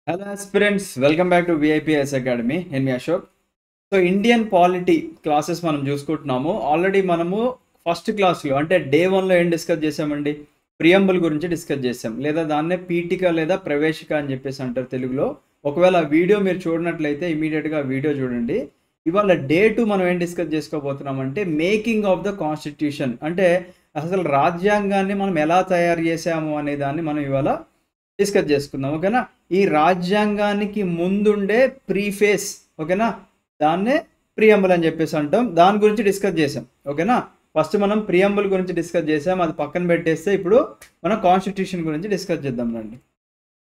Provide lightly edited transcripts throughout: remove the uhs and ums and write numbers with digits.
Hello aspirants, welcome back to VIPS Academy. నేను మీ Ashok. So Indian polity classes మనం చూసుకుంటున్నాము. ఆల్రెడీ మనము ఫస్ట్ క్లాస్లో అంటే డే 1లో ఏం డిస్కస్ చేసామండి, ప్రియంబుల్ గురించి డిస్కస్ చేసాం, లేదా దాన్నే పీఠిక లేదా ప్రవేశిక అని చెప్పేసి అంటారు తెలుగులో. ఒకవేళ ఆ వీడియో మీరు చూడనట్లయితే ఇమీడియట్గా ఆ వీడియో చూడండి. ఇవాళ డే 2 మనం ఏం డిస్కస్ చేసుకోబోతున్నామంటే మేకింగ్ ఆఫ్ ద కాన్స్టిట్యూషన్, అంటే అసలు రాజ్యాంగాన్ని మనం ఎలా తయారు చేసాము అనే దాన్ని మనం ఇవాళ డిస్కస్ చేసుకుందాం. ఓకేనా, ఈ రాజ్యాంగానికి ముందుండే ప్రీఫేస్, ఓకేనా, దాన్నే ప్రియంబుల్ అని చెప్పేసి అంటాం. దాని గురించి డిస్కస్ చేసాం. ఓకేనా, ఫస్ట్ మనం ప్రియంబుల్ గురించి డిస్కస్ చేసాం, అది పక్కన పెట్టేస్తే ఇప్పుడు మనం కాన్స్టిట్యూషన్ గురించి డిస్కస్ చేద్దాం రండి.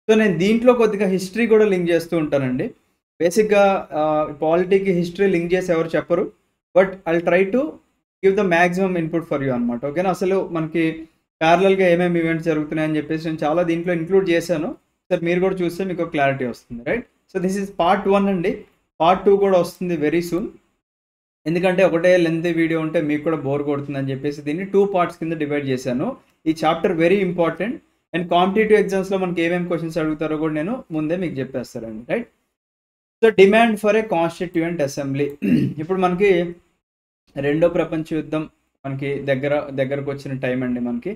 సో నేను దీంట్లో కొద్దిగా హిస్టరీ కూడా లింక్ చేస్తూ ఉంటానండి. బేసిక్గా పాలిటీకి హిస్టరీ లింక్ చేసి ఎవరు చెప్పరు, but I try to give the maximum input for you అనమాట. ఓకేనా, అసలు మనకి ప్యారలల్గా ఏమేమి ఈవెంట్స్ జరుగుతున్నాయని చెప్పేసి నేను చాలా దీంట్లో ఇంక్లూడ్ చేశాను. సార్ మీరు కూడా చూస్తే మీకు క్లారిటీ వస్తుంది, right? So this is part 1 అండి. పార్ట్ 2 కూడా వస్తుంది వెరీ సూన్, ఎందుకంటే ఒకటే లెంత్ వీడియో ఉంటే మీకు కూడా బోర్ కొడుతుందని చెప్పేసి దీన్ని 2 పార్ట్స్ కింద డివైడ్ చేశాను. ఈ chapter very important and competitive ఎగ్జామ్స్లో మనకి ఏమేమి క్వశ్చన్స్ అడుగుతారో కూడా నేను ముందే మీకు చెప్పేస్తానండి, right? So demand for a constituent assembly. ఇప్పుడు మనకి రెండో ప్రపంచ యుద్ధం మనకి దగ్గరకు వచ్చిన టైం అండి మనకి.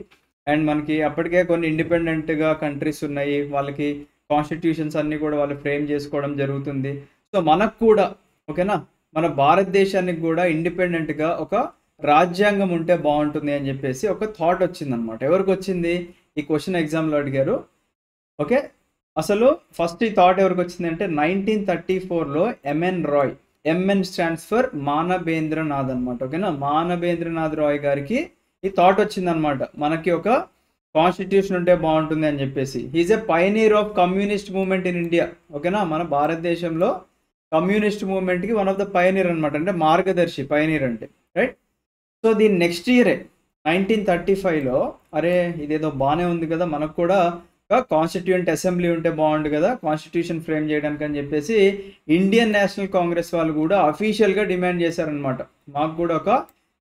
అండ్ మనకి అప్పటికే కొన్ని ఇండిపెండెంట్గా కంట్రీస్ ఉన్నాయి, వాళ్ళకి కాన్స్టిట్యూషన్స్ అన్నీ కూడా వాళ్ళు ఫ్రేమ్ చేసుకోవడం జరుగుతుంది. సో మనకు కూడా, ఓకేనా, మన భారతదేశానికి కూడా ఇండిపెండెంట్గా ఒక రాజ్యాంగం ఉంటే బాగుంటుంది అని చెప్పేసి ఒక థాట్ వచ్చిందనమాట. ఎవరికి వచ్చింది? ఈ క్వశ్చన్ ఎగ్జామ్లో అడిగారు. ఓకే, అసలు ఫస్ట్ ఈ థాట్ ఎవరికి వచ్చింది అంటే 1934లో M N Roy, M N stands for Manavendranath అనమాట. ఓకేనా, మానవేంద్రనాథ్ రాయ్ గారికి ఈ థాట్ వచ్చిందనమాట, మనకి ఒక కాన్స్టిట్యూషన్ ఉంటే బాగుంటుంది అని చెప్పేసి. He's a pioneer of communist movement in India. ఓకేనా, మన భారతదేశంలో కమ్యూనిస్ట్ మూవ్మెంట్కి వన్ ఆఫ్ ద పైనీర్ అనమాట, అంటే మార్గదర్శి, పైనీర్ అంటే, రైట్? సో దీని నెక్స్ట్ ఇయరే 1935లో అరే ఇదేదో బాగానే ఉంది కదా, మనకు కూడా కాన్స్టిట్యూయెంట్ అసెంబ్లీ ఉంటే బాగుండు కదా కాన్స్టిట్యూషన్ ఫ్రేమ్ చేయడానికి అని చెప్పేసి ఇండియన్ నేషనల్ కాంగ్రెస్ వాళ్ళు కూడా అఫీషియల్గా డిమాండ్ చేశారనమాట, మాకు కూడా ఒక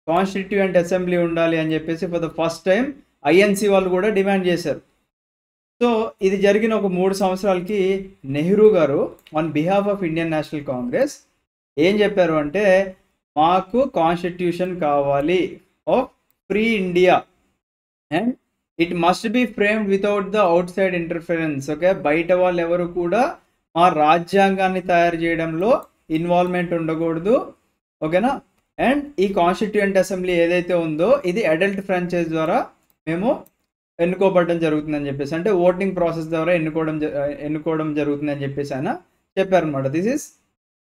కాన్స్టిట్యూయెంట్ అసెంబ్లీ ఉండాలి అని చెప్పేసి for the first time INC వాళ్ళు కూడా డిమాండ్ చేశారు. సో ఇది జరిగిన ఒక 3 సంవత్సరాలకి నెహ్రూ గారు on behalf of Indian national Congress ఏం చెప్పారు అంటే, మాకు కాన్స్టిట్యూషన్ కావాలి of free India and it must be framed without the out side interference. Okay, బయట వాళ్ళు ఎవరు కూడా మా రాజ్యాంగాన్ని తయారు చేయడంలో ఇన్వాల్వ్మెంట్ ఉండకూడదు. ఓకేనా, అండ్ ఈ కాన్స్టిట్యూయెంట్ అసెంబ్లీ ఏదైతే ఉందో ఇది అడల్ట్ ఫ్రాంచైజ్ ద్వారా మేము ఎన్నుకోబడడం జరుగుతుందని చెప్పేసి, అంటే ఓటింగ్ ప్రాసెస్ ద్వారా ఎన్నుకోవడం జరుగుతుందని చెప్పేసి ఆయన చెప్పారనమాట. దిస్ ఈస్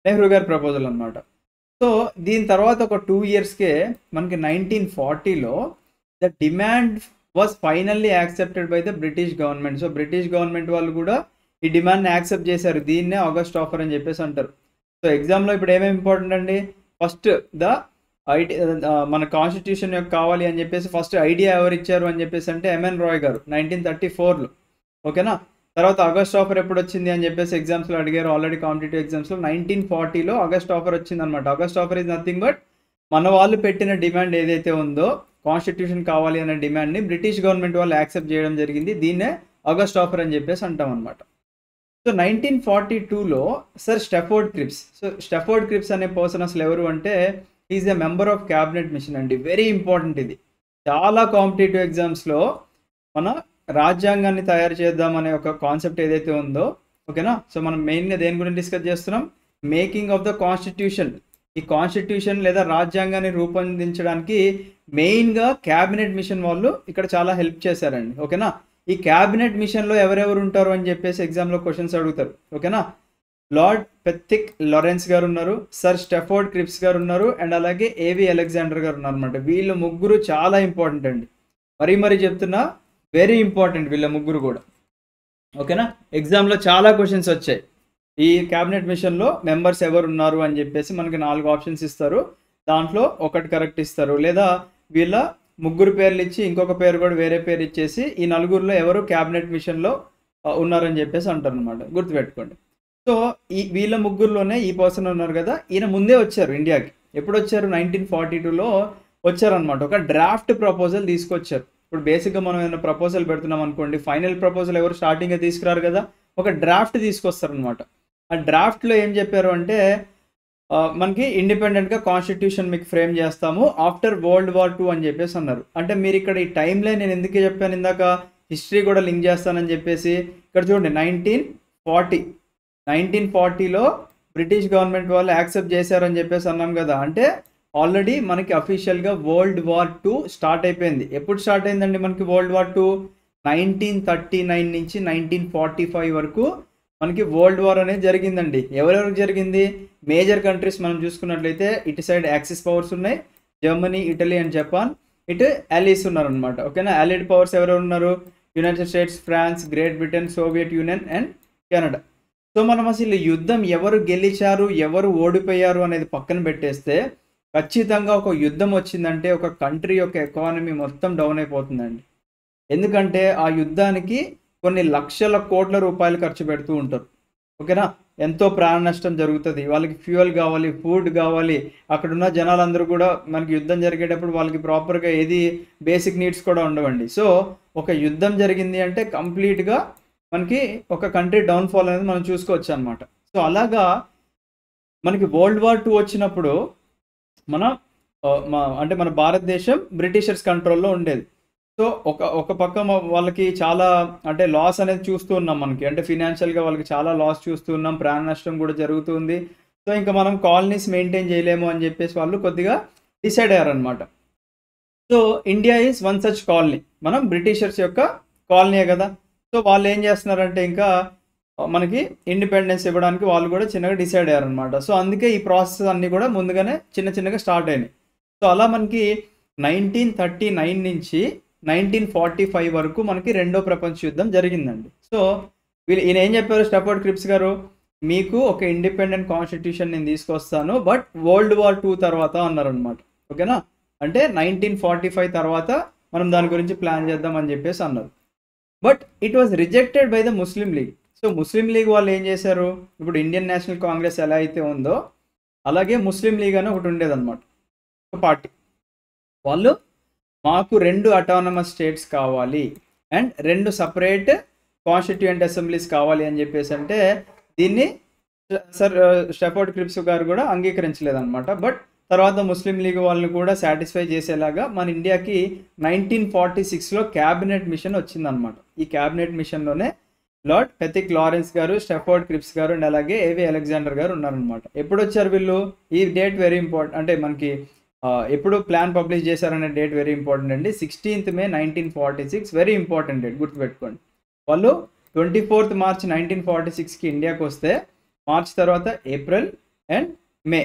నెహ్రూ గారి ప్రపోజల్ అనమాట. సో దీని తర్వాత ఒక 2 ఇయర్స్కే మనకి 1940లో the demand was finally accepted by the British government. So British government వాళ్ళు కూడా ఈ డిమాండ్ని యాక్సెప్ట్ చేశారు. దీన్నే ఆగస్ట్ ఆఫర్ అని చెప్పేసి అంటారు. సో ఎగ్జామ్లో ఇప్పుడు ఏమేమి ఇంపార్టెంట్ అండి, ఫస్ట్ మన కాన్స్టిట్యూషన్ యొక్క కావాలి అని చెప్పేసి ఫస్ట్ ఐడియా ఎవరు ఇచ్చారు అని చెప్పేసి అంటే ఎంఎన్ రాయ్ గారు 1934లో. ఓకేనా, తర్వాత ఆగస్ట్ ఆఫర్ ఎప్పుడు వచ్చింది అని చెప్పేసి ఎగ్జామ్స్లో అడిగారు, ఆల్రెడీ కాంపిటేటివ్ ఎగ్జామ్స్లో 1940లో ఆగస్ట్ ఆఫర్ వచ్చింది అనమాట. August offer is nothing but మన వాళ్ళు పెట్టిన డిమాండ్ ఏదైతే ఉందో కాన్స్టిట్యూషన్ కావాలి అనే డిమాండ్ని బ్రిటిష్ గవర్నమెంట్ వాళ్ళు యాక్సెప్ట్ చేయడం జరిగింది. దీన్నే ఆగస్ట్ ఆఫర్ అని చెప్పేసి అంటాం అనమాట. సో 1942లో sir Stafford Cripps. So Stafford Cripps అనే పర్సన్ అసలు ఎవరు అంటే is a member of cabinet mission అండి. వెరీ ఇంపార్టెంట్ ఇది, చాలా కాంపిటేటివ్ ఎగ్జామ్స్లో మన రాజ్యాంగాన్ని తయారు చేద్దామనే ఒక కాన్సెప్ట్ ఏదైతే ఉందో. ఓకేనా, సో మనం మెయిన్గా దేని గురించి డిస్కస్ చేస్తున్నాం, మేకింగ్ ఆఫ్ ద కాన్స్టిట్యూషన్. ఈ కాన్స్టిట్యూషన్ లేదా రాజ్యాంగాన్ని రూపొందించడానికి మెయిన్గా క్యాబినెట్ మిషన్ వాళ్ళు ఇక్కడ చాలా హెల్ప్ చేశారండి. ఓకేనా, ఈ క్యాబినెట్ మిషన్లో ఎవరెవరు ఉంటారు అని చెప్పేసి ఎగ్జామ్లో క్వశ్చన్స్ అడుగుతారు. ఓకేనా, లార్డ్ పెథిక్ లారెన్స్ గారు ఉన్నారు, సర్ స్టెఫోర్డ్ క్రిప్స్ గారు ఉన్నారు, అండ్ అలాగే ఏవి అలెగ్జాండర్ గారు ఉన్నారు అనమాట. వీళ్ళు ముగ్గురు చాలా ఇంపార్టెంట్ అండి, మరీ చెప్తున్నా, వెరీ ఇంపార్టెంట్ వీళ్ళ ముగ్గురు కూడా. ఓకేనా, ఎగ్జామ్లో చాలా క్వశ్చన్స్ వచ్చాయి. ఈ క్యాబినెట్ మిషన్లో మెంబర్స్ ఎవరు ఉన్నారు అని చెప్పేసి మనకి 4 ఆప్షన్స్ ఇస్తారు, దాంట్లో ఒకటి కరెక్ట్ ఇస్తారు, లేదా వీళ్ళ ముగ్గురు పేర్లు ఇచ్చి ఇంకొక పేరు కూడా వేరే పేరు ఇచ్చేసి ఈ నలుగురిలో ఎవరు క్యాబినెట్ మిషన్లో ఉన్నారని చెప్పేసి అంటారు అనమాట. గుర్తుపెట్టుకోండి. సో వీళ్ళ ముగ్గురులోనే ఈ పర్సన్ ఉన్నారు కదా, ఈయన ముందే వచ్చారు ఇండియాకి. ఎప్పుడు వచ్చారు? 1942లో వచ్చారనమాట. ఒక డ్రాఫ్ట్ ప్రపోజల్ తీసుకొచ్చారు. ఇప్పుడు బేసిక్గా మనం ఏమైనా ప్రపోజల్ పెడుతున్నాం అనుకోండి, ఫైనల్ ప్రపోజల్ ఎవరు స్టార్టింగ్గా తీసుకురారు కదా, ఒక డ్రాఫ్ట్ తీసుకొస్తారనమాట. ఆ డ్రాఫ్ట్లో ఏం చెప్పారు అంటే మనకి ఇండిపెండెంట్గా కాన్స్టిట్యూషన్ మీకు ఫ్రేమ్ చేస్తాము ఆఫ్టర్ వరల్డ్ వార్ 2 అని చెప్పేసి అన్నారు. అంటే మీరు ఇక్కడ ఈ టైం లైన్ నేను ఎందుకు చెప్పాను ఇందాక, హిస్టరీ కూడా లింక్ చేస్తానని చెప్పేసి, ఇక్కడ చూడండి 1940లో బ్రిటిష్ గవర్నమెంట్ వాళ్ళు యాక్సెప్ట్ చేశారని చెప్పేసి అన్నాం కదా. అంటే ఆల్రెడీ మనకి అఫీషియల్గా వరల్డ్ వార్ 2 స్టార్ట్ అయిపోయింది. ఎప్పుడు స్టార్ట్ అయిందండి మనకి వరల్డ్ వార్ 2? 1939 నుంచి 1945 వరకు మనకి వరల్డ్ వార్ అనేది జరిగిందండి. ఎవరెవరికి జరిగింది? మేజర్ కంట్రీస్ మనం చూసుకున్నట్లయితే ఇటు సైడ్ యాక్సిస్ పవర్స్ ఉన్నాయి, జర్మనీ, ఇటలీ అండ్ జపాన్. ఇటు అలీస్ ఉన్నారనమాట. ఓకేనా, అలీడ్ పవర్స్ ఎవరెవరు ఉన్నారు? United States, France, Great Britain, Soviet Union and Canada. So మనం అసలు యుద్ధం ఎవరు గెలిచారు, ఎవరు ఓడిపోయారు అనేది పక్కన పెట్టేస్తే, ఖచ్చితంగా ఒక యుద్ధం వచ్చిందంటే ఒక కంట్రీ యొక్క ఎకానమీ మొత్తం డౌన్ అయిపోతుందండి. ఎందుకంటే ఆ యుద్ధానికి కొన్ని లక్షల కోట్ల రూపాయలు ఖర్చు పెడుతూ ఉంటారు. ఓకేనా, ఎంతో ప్రాణ నష్టం జరుగుతుంది. వాళ్ళకి ఫ్యూయల్ కావాలి, ఫుడ్ కావాలి. అక్కడున్న జనాలందరూ కూడా మనకి యుద్ధం జరిగేటప్పుడు వాళ్ళకి ప్రాపర్గా ఏది బేసిక్ నీడ్స్ కూడా ఉండవండి. సో ఒక యుద్ధం జరిగింది అంటే కంప్లీట్గా మనకి ఒక కంట్రీ డౌన్ఫాల్ అనేది మనం చూసుకోవచ్చు అనమాట. సో అలాగా మనకి వరల్డ్ వార్ 2 వచ్చినప్పుడు మన అంటే మన భారతదేశం బ్రిటిషర్స్ కంట్రోల్లో ఉండేది. సో ఒక పక్క వాళ్ళకి చాలా అంటే లాస్ అనేది చూస్తూ ఉన్నాం మనకి. అంటే ఫినాన్షియల్గా వాళ్ళకి చాలా లాస్ చూస్తూ ఉన్నాం, ప్రాణ నష్టం కూడా జరుగుతుంది. సో ఇంకా మనం కాలనీస్ మెయింటైన్ చేయలేము అని చెప్పేసి వాళ్ళు కొద్దిగా డిసైడ్ అయ్యారనమాట. So India is one such colony. మనం బ్రిటిషర్స్ యొక్క కాలనీయే కదా. సో వాళ్ళు ఏం చేస్తున్నారంటే ఇంకా మనకి ఇండిపెండెన్స్ ఇవ్వడానికి వాళ్ళు కూడా చిన్నగా డిసైడ్ అయ్యారనమాట. సో అందుకే ఈ ప్రాసెస్ అన్నీ కూడా ముందుగానే చిన్నగా స్టార్ట్ అయినాయి. సో అలా మనకి 1939 నుంచి 1945 వరకు మనకి రెండో ప్రపంచ యుద్ధం జరిగిందండి. సో ఈయన ఏం చెప్పారు స్టఫర్డ్ క్రిప్స్ గారు, మీకు ఒక ఇండిపెండెంట్ కాన్స్టిట్యూషన్ నేను తీసుకొస్తాను, బట్ వరల్డ్ వార్ 2 తర్వాత అన్నారనమాట. ఓకేనా, అంటే 1945 తర్వాత మనం దాని గురించి ప్లాన్ చేద్దాం అని చెప్పేసి అన్నారు. But it was rejected by the Muslim league. So Muslim league వాళ్ళు ఏం చేశారు, ఇప్పుడు ఇండియన్ నేషనల్ కాంగ్రెస్ ఎలా అయితే ఉందో అలాగే ముస్లిం లీగ్ అని ఒకటి ఉండేదన్నమాట, ఒక పార్టీ. వాళ్ళు మాకు 2 అటానమస్ స్టేట్స్ కావాలి అండ్ 2 సపరేట్ కాన్స్టిట్యూయెంట్ అసెంబ్లీస్ కావాలి అని చెప్పేసి అంటే దీన్ని స్టఫర్డ్ క్రిప్స్ గారు కూడా అంగీకరించలేదన్నమాట. బట్ తర్వాత ముస్లిం లీగ్ వాళ్ళని కూడా సాటిస్ఫై చేసేలాగా మన ఇండియాకి 1946లో క్యాబినెట్ మిషన్ వచ్చిందనమాట. ఈ క్యాబినెట్ మిషన్లోనే లార్డ్ పెథిక్ లారెన్స్ గారు, స్టఫర్డ్ క్రిప్స్ గారు అండ్ అలాగే ఏవి అలెగ్జాండర్ గారు ఉన్నారనమాట. ఎప్పుడు వచ్చారు వీళ్ళు? ఈ డేట్ వెరీ ఇంపార్టెంట్. అంటే మనకి ఎప్పుడు ప్లాన్ పబ్లిష్ చేశారనే డేట్ వెరీ ఇంపార్టెంట్ అండి. 16th May 1946 very important date, గుర్తుపెట్టుకోండి. వాళ్ళు 24th March 1946కి ఇండియాకి వస్తే మార్చ్ తర్వాత ఏప్రిల్ అండ్ మే.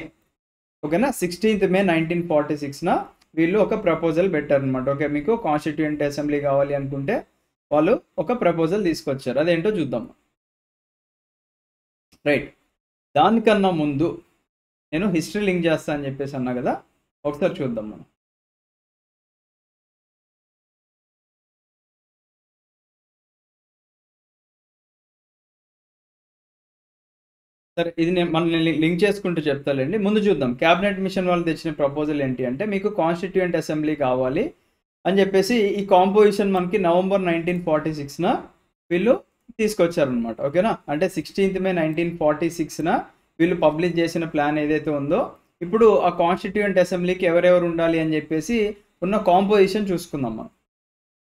ఓకేనా, 16th May 1946న వీళ్ళు ఒక ప్రపోజల్ పెట్టారనమాట. ఓకే, మీకు కాన్స్టిట్యూయెంట్ అసెంబ్లీ కావాలి అనుకుంటే వాళ్ళు ఒక ప్రపోజల్ తీసుకొచ్చారు. అదేంటో చూద్దాం. రైట్, దానికన్నా ముందు నేను హిస్టరీ లింక్ చేస్తా అని చెప్పేసి అన్నా కదా, ఒకసారి చూద్దాం మనం. సరే, ఇది మనం లింక్ చేసుకుంటూ చెప్తానండి. ముందు చూద్దాం క్యాబినెట్ మిషన్ వాళ్ళు తెచ్చిన ప్రపోజల్ ఏంటి అంటే, మీకు కాన్స్టిట్యూయెంట్ అసెంబ్లీ కావాలి అని చెప్పేసి ఈ కాంపోజిషన్ మనకి November 1946న వీళ్ళు తీసుకొచ్చారనమాట. ఓకేనా, అంటే 16th May 1946న వీళ్ళు పబ్లిష్ చేసిన ప్లాన్ ఏదైతే ఉందో, ఇప్పుడు ఆ కాన్స్టిట్యూయెంట్ అసెంబ్లీకి ఎవరెవరు ఉండాలి అని చెప్పేసి ఉన్న కాంపోజిషన్ చూసుకుందాం మనం.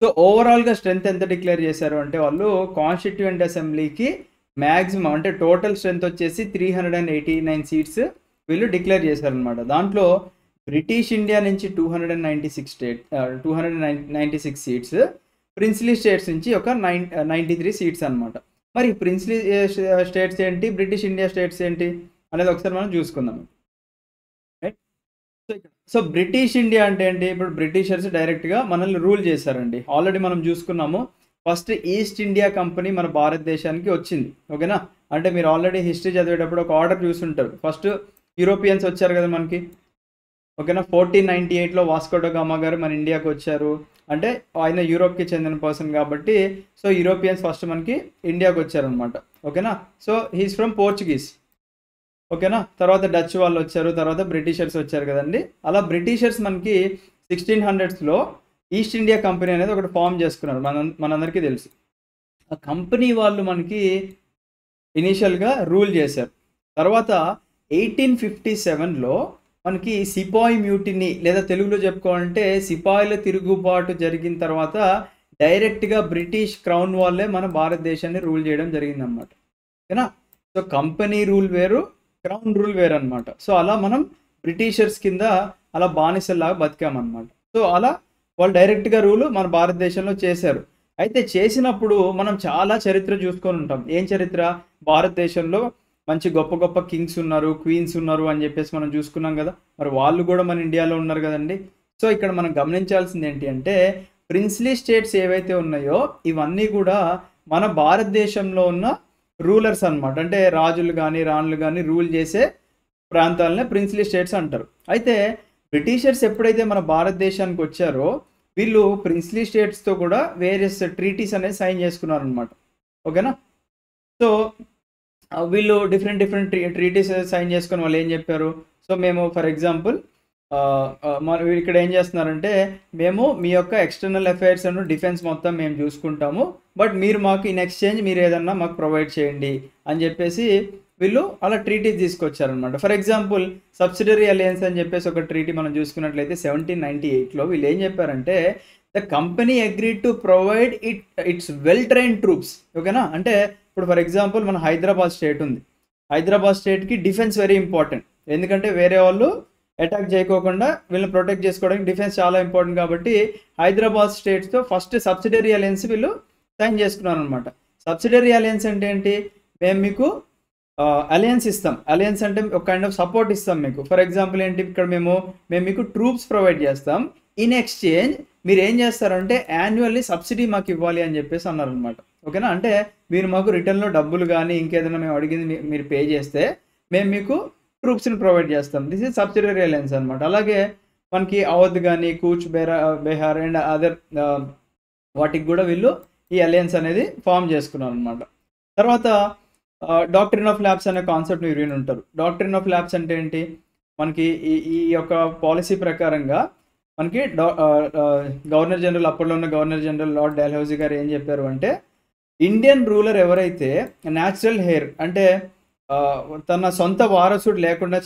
సో ఓవరాల్గా స్ట్రెంత్ ఎంత డిక్లేర్ చేశారు అంటే, వాళ్ళు కాన్స్టిట్యూయెంట్ అసెంబ్లీకి మ్యాక్సిమం అంటే టోటల్ స్ట్రెంత్ వచ్చేసి 389 సీట్స్ వీళ్ళు డిక్లేర్ చేశారనమాట. దాంట్లో బ్రిటిష్ ఇండియా నుంచి 296 సీట్స్, ప్రిన్స్లీ స్టేట్స్ నుంచి ఒక 93 సీట్స్ అనమాట. మరి ప్రిన్స్లీ స్టేట్స్ ఏంటి, బ్రిటిష్ ఇండియా స్టేట్స్ ఏంటి అనేది ఒకసారి మనం చూసుకుందాం. రైట్, సో బ్రిటిష్ ఇండియా అంటే ఏంటి? ఇప్పుడు బ్రిటిషర్స్ డైరెక్ట్గా మనల్ని రూల్ చేశారండి. ఆల్రెడీ మనం చూసుకున్నాము. ఫస్ట్ ఈస్ట్ ఇండియా కంపెనీ మన భారతదేశానికి వచ్చింది. ఓకేనా, అంటే మీరు ఆల్రెడీ హిస్టరీ చదివేటప్పుడు ఒక ఆర్డర్ చూసుంటారు. ఫస్ట్ యూరోపియన్స్ వచ్చారు కదా మనకి. ఓకేనా, 1498లో వాస్కో డ గామా గారు మన ఇండియాకి వచ్చారు. అంటే ఆయన యూరోప్కి చెందిన పర్సన్ కాబట్టి సో యూరోపియన్స్ ఫస్ట్ మనకి ఇండియాకి వచ్చారనమాట. ఓకేనా, సో హీస్ ఫ్రమ్ పోర్చుగీస్. ఓకేనా, తర్వాత డచ్ వాళ్ళు వచ్చారు, తర్వాత బ్రిటిషర్స్ వచ్చారు కదండి. అలా బ్రిటిషర్స్ మనకి 1600sలో ఈస్ట్ ఇండియా కంపెనీ అనేది ఒకటి ఫామ్ చేసుకున్నారు. మనందరికీ తెలుసు. ఆ కంపెనీ వాళ్ళు మనకి ఇనీషియల్గా రూల్ చేశారు. తర్వాత 1857లో మనకి సిపాయి మ్యూటినీ, లేదా తెలుగులో చెప్పుకోవాలంటే సిపాయిల తిరుగుబాటు జరిగిన తర్వాత డైరెక్ట్గా బ్రిటిష్ క్రౌన్ వాళ్ళే మన భారతదేశాన్ని రూల్ చేయడం జరిగిందనమాట. ఓకేనా. సో కంపెనీ రూల్ వేరు, క్రౌన్ రూల్ వేరు అనమాట. సో అలా మనం బ్రిటిషర్స్ కింద అలా బానిసల్లాగా బతికామన్నమాట. సో అలా వాళ్ళు డైరెక్ట్గా రూలు మన భారతదేశంలో చేశారు. అయితే చేసినప్పుడు మనం చాలా చరిత్ర చూసుకొని ఉంటాం. ఏం చరిత్ర? భారతదేశంలో మంచి గొప్ప గొప్ప కింగ్స్ ఉన్నారు, క్వీన్స్ ఉన్నారు అని చెప్పేసి మనం చూసుకున్నాం కదా. మరి వాళ్ళు కూడా మన ఇండియాలో ఉన్నారు కదండి. సో ఇక్కడ మనం గమనించాల్సింది ఏంటి అంటే, ప్రిన్స్లీ స్టేట్స్ ఏవైతే ఉన్నాయో ఇవన్నీ కూడా మన భారతదేశంలో ఉన్న రూలర్స్ అన్నమాట. అంటే రాజులు కానీ రాణులు కానీ రూల్ చేసే ప్రాంతాలనే ప్రిన్స్లీ స్టేట్స్ అంటారు. అయితే బ్రిటిషర్స్ ఎప్పుడైతే మన భారతదేశానికి వచ్చారో వీళ్ళు ప్రిన్స్లీ స్టేట్స్తో కూడా వేరియస్ ట్రీటీస్ అనేది సైన్ చేసుకున్నారనమాట. ఓకేనా. సో వీళ్ళు డిఫరెంట్ ట్రీటీస్ సైన్ చేసుకుని వాళ్ళు ఏం చెప్పారు? సో మేము ఫర్ ఎగ్జాంపుల్ మరి ఇక్కడ ఏం చేస్తున్నారంటే, మేము మీ యొక్క ఎక్స్టర్నల్ అఫైర్స్ అండ్ డిఫెన్స్ మొత్తం మేము చూసుకుంటాము, బట్ మీరు మాకు ఇన్ ఎక్స్చేంజ్ మీరు ఏదన్నా మాకు ప్రొవైడ్ చేయండి అని చెప్పేసి వీళ్ళు అలా ట్రీటీస్ తీసుకొచ్చారనమాట. ఫర్ ఎగ్జాంపుల్ సబ్సిడరీ అలయన్స్ అని చెప్పేసి ఒక ట్రీటీ మనం చూసుకున్నట్లయితే 1798లో వీళ్ళు ఏం చెప్పారంటే, the company agreed to provide it's well trained troops. ఓకేనా. అంటే ఇప్పుడు ఫర్ ఎగ్జాంపుల్ మన హైదరాబాద్ స్టేట్ ఉంది. హైదరాబాద్ స్టేట్కి డిఫెన్స్ వెరీ ఇంపార్టెంట్. ఎందుకంటే వేరే వాళ్ళు అటాక్ చేయకోకుండా వీళ్ళని ప్రొటెక్ట్ చేసుకోవడానికి డిఫెన్స్ చాలా ఇంపార్టెంట్. కాబట్టి హైదరాబాద్ స్టేట్స్తో ఫస్ట్ సబ్సిడరీ అలయన్స్ వీళ్ళు సైన్ చేసుకున్నారు అనమాట. సబ్సిడరీ అలయన్స్ అంటే ఏంటి? మేము మీకు అలయన్స్ ఇస్తాం. అలయన్స్ అంటే ఒక కైండ్ ఆఫ్ సపోర్ట్ ఇస్తాం మీకు. ఫర్ ఎగ్జాంపుల్ ఏంటి, ఇక్కడ మేము మీకు ట్రూప్స్ ప్రొవైడ్ చేస్తాం, ఇన్ ఎక్స్చేంజ్ మీరు ఏం చేస్తారంటే యాన్యువల్లీ సబ్సిడీ మాకు ఇవ్వాలి అని చెప్పేసి అన్నారనమాట. ఓకేనా. అంటే మీరు మాకు రిటర్న్లో డబ్బులు కానీ ఇంకేదైనా మేము అడిగింది మీరు పే చేస్తే మేము మీకు ట్రూప్స్ని ప్రొవైడ్ చేస్తాం. దిస్ ఈజ్ సబ్సిడరీ అలయన్స్ అనమాట. అలాగే మనకి అవధ్ కానీ కూచ్ బెహార్ అండ్ అదర్ వాటికి కూడా వీళ్ళు ఈ అలయన్స్ అనేది ఫామ్ చేసుకున్నారు అనమాట. తర్వాత డాక్ట్రిన్ ఆఫ్ ల్యాబ్స్ అనే కాన్సెప్ట్ మీరు విని ఉంటారు. డాక్ట్రిన్ ఆఫ్ ల్యాబ్స్ అంటే ఏంటి? మనకి ఈ యొక్క పాలసీ ప్రకారంగా మనకి గవర్నర్ జనరల్, అప్పట్లో ఉన్న గవర్నర్ జనరల్ లార్డ్ డల్హౌసీ గారు ఏం చెప్పారు అంటే, ఇండియన్ రూలర్ ఎవరైతే న్యాచురల్ హెయిర్ అంటే తన సొంత వారసుడు లేకుండా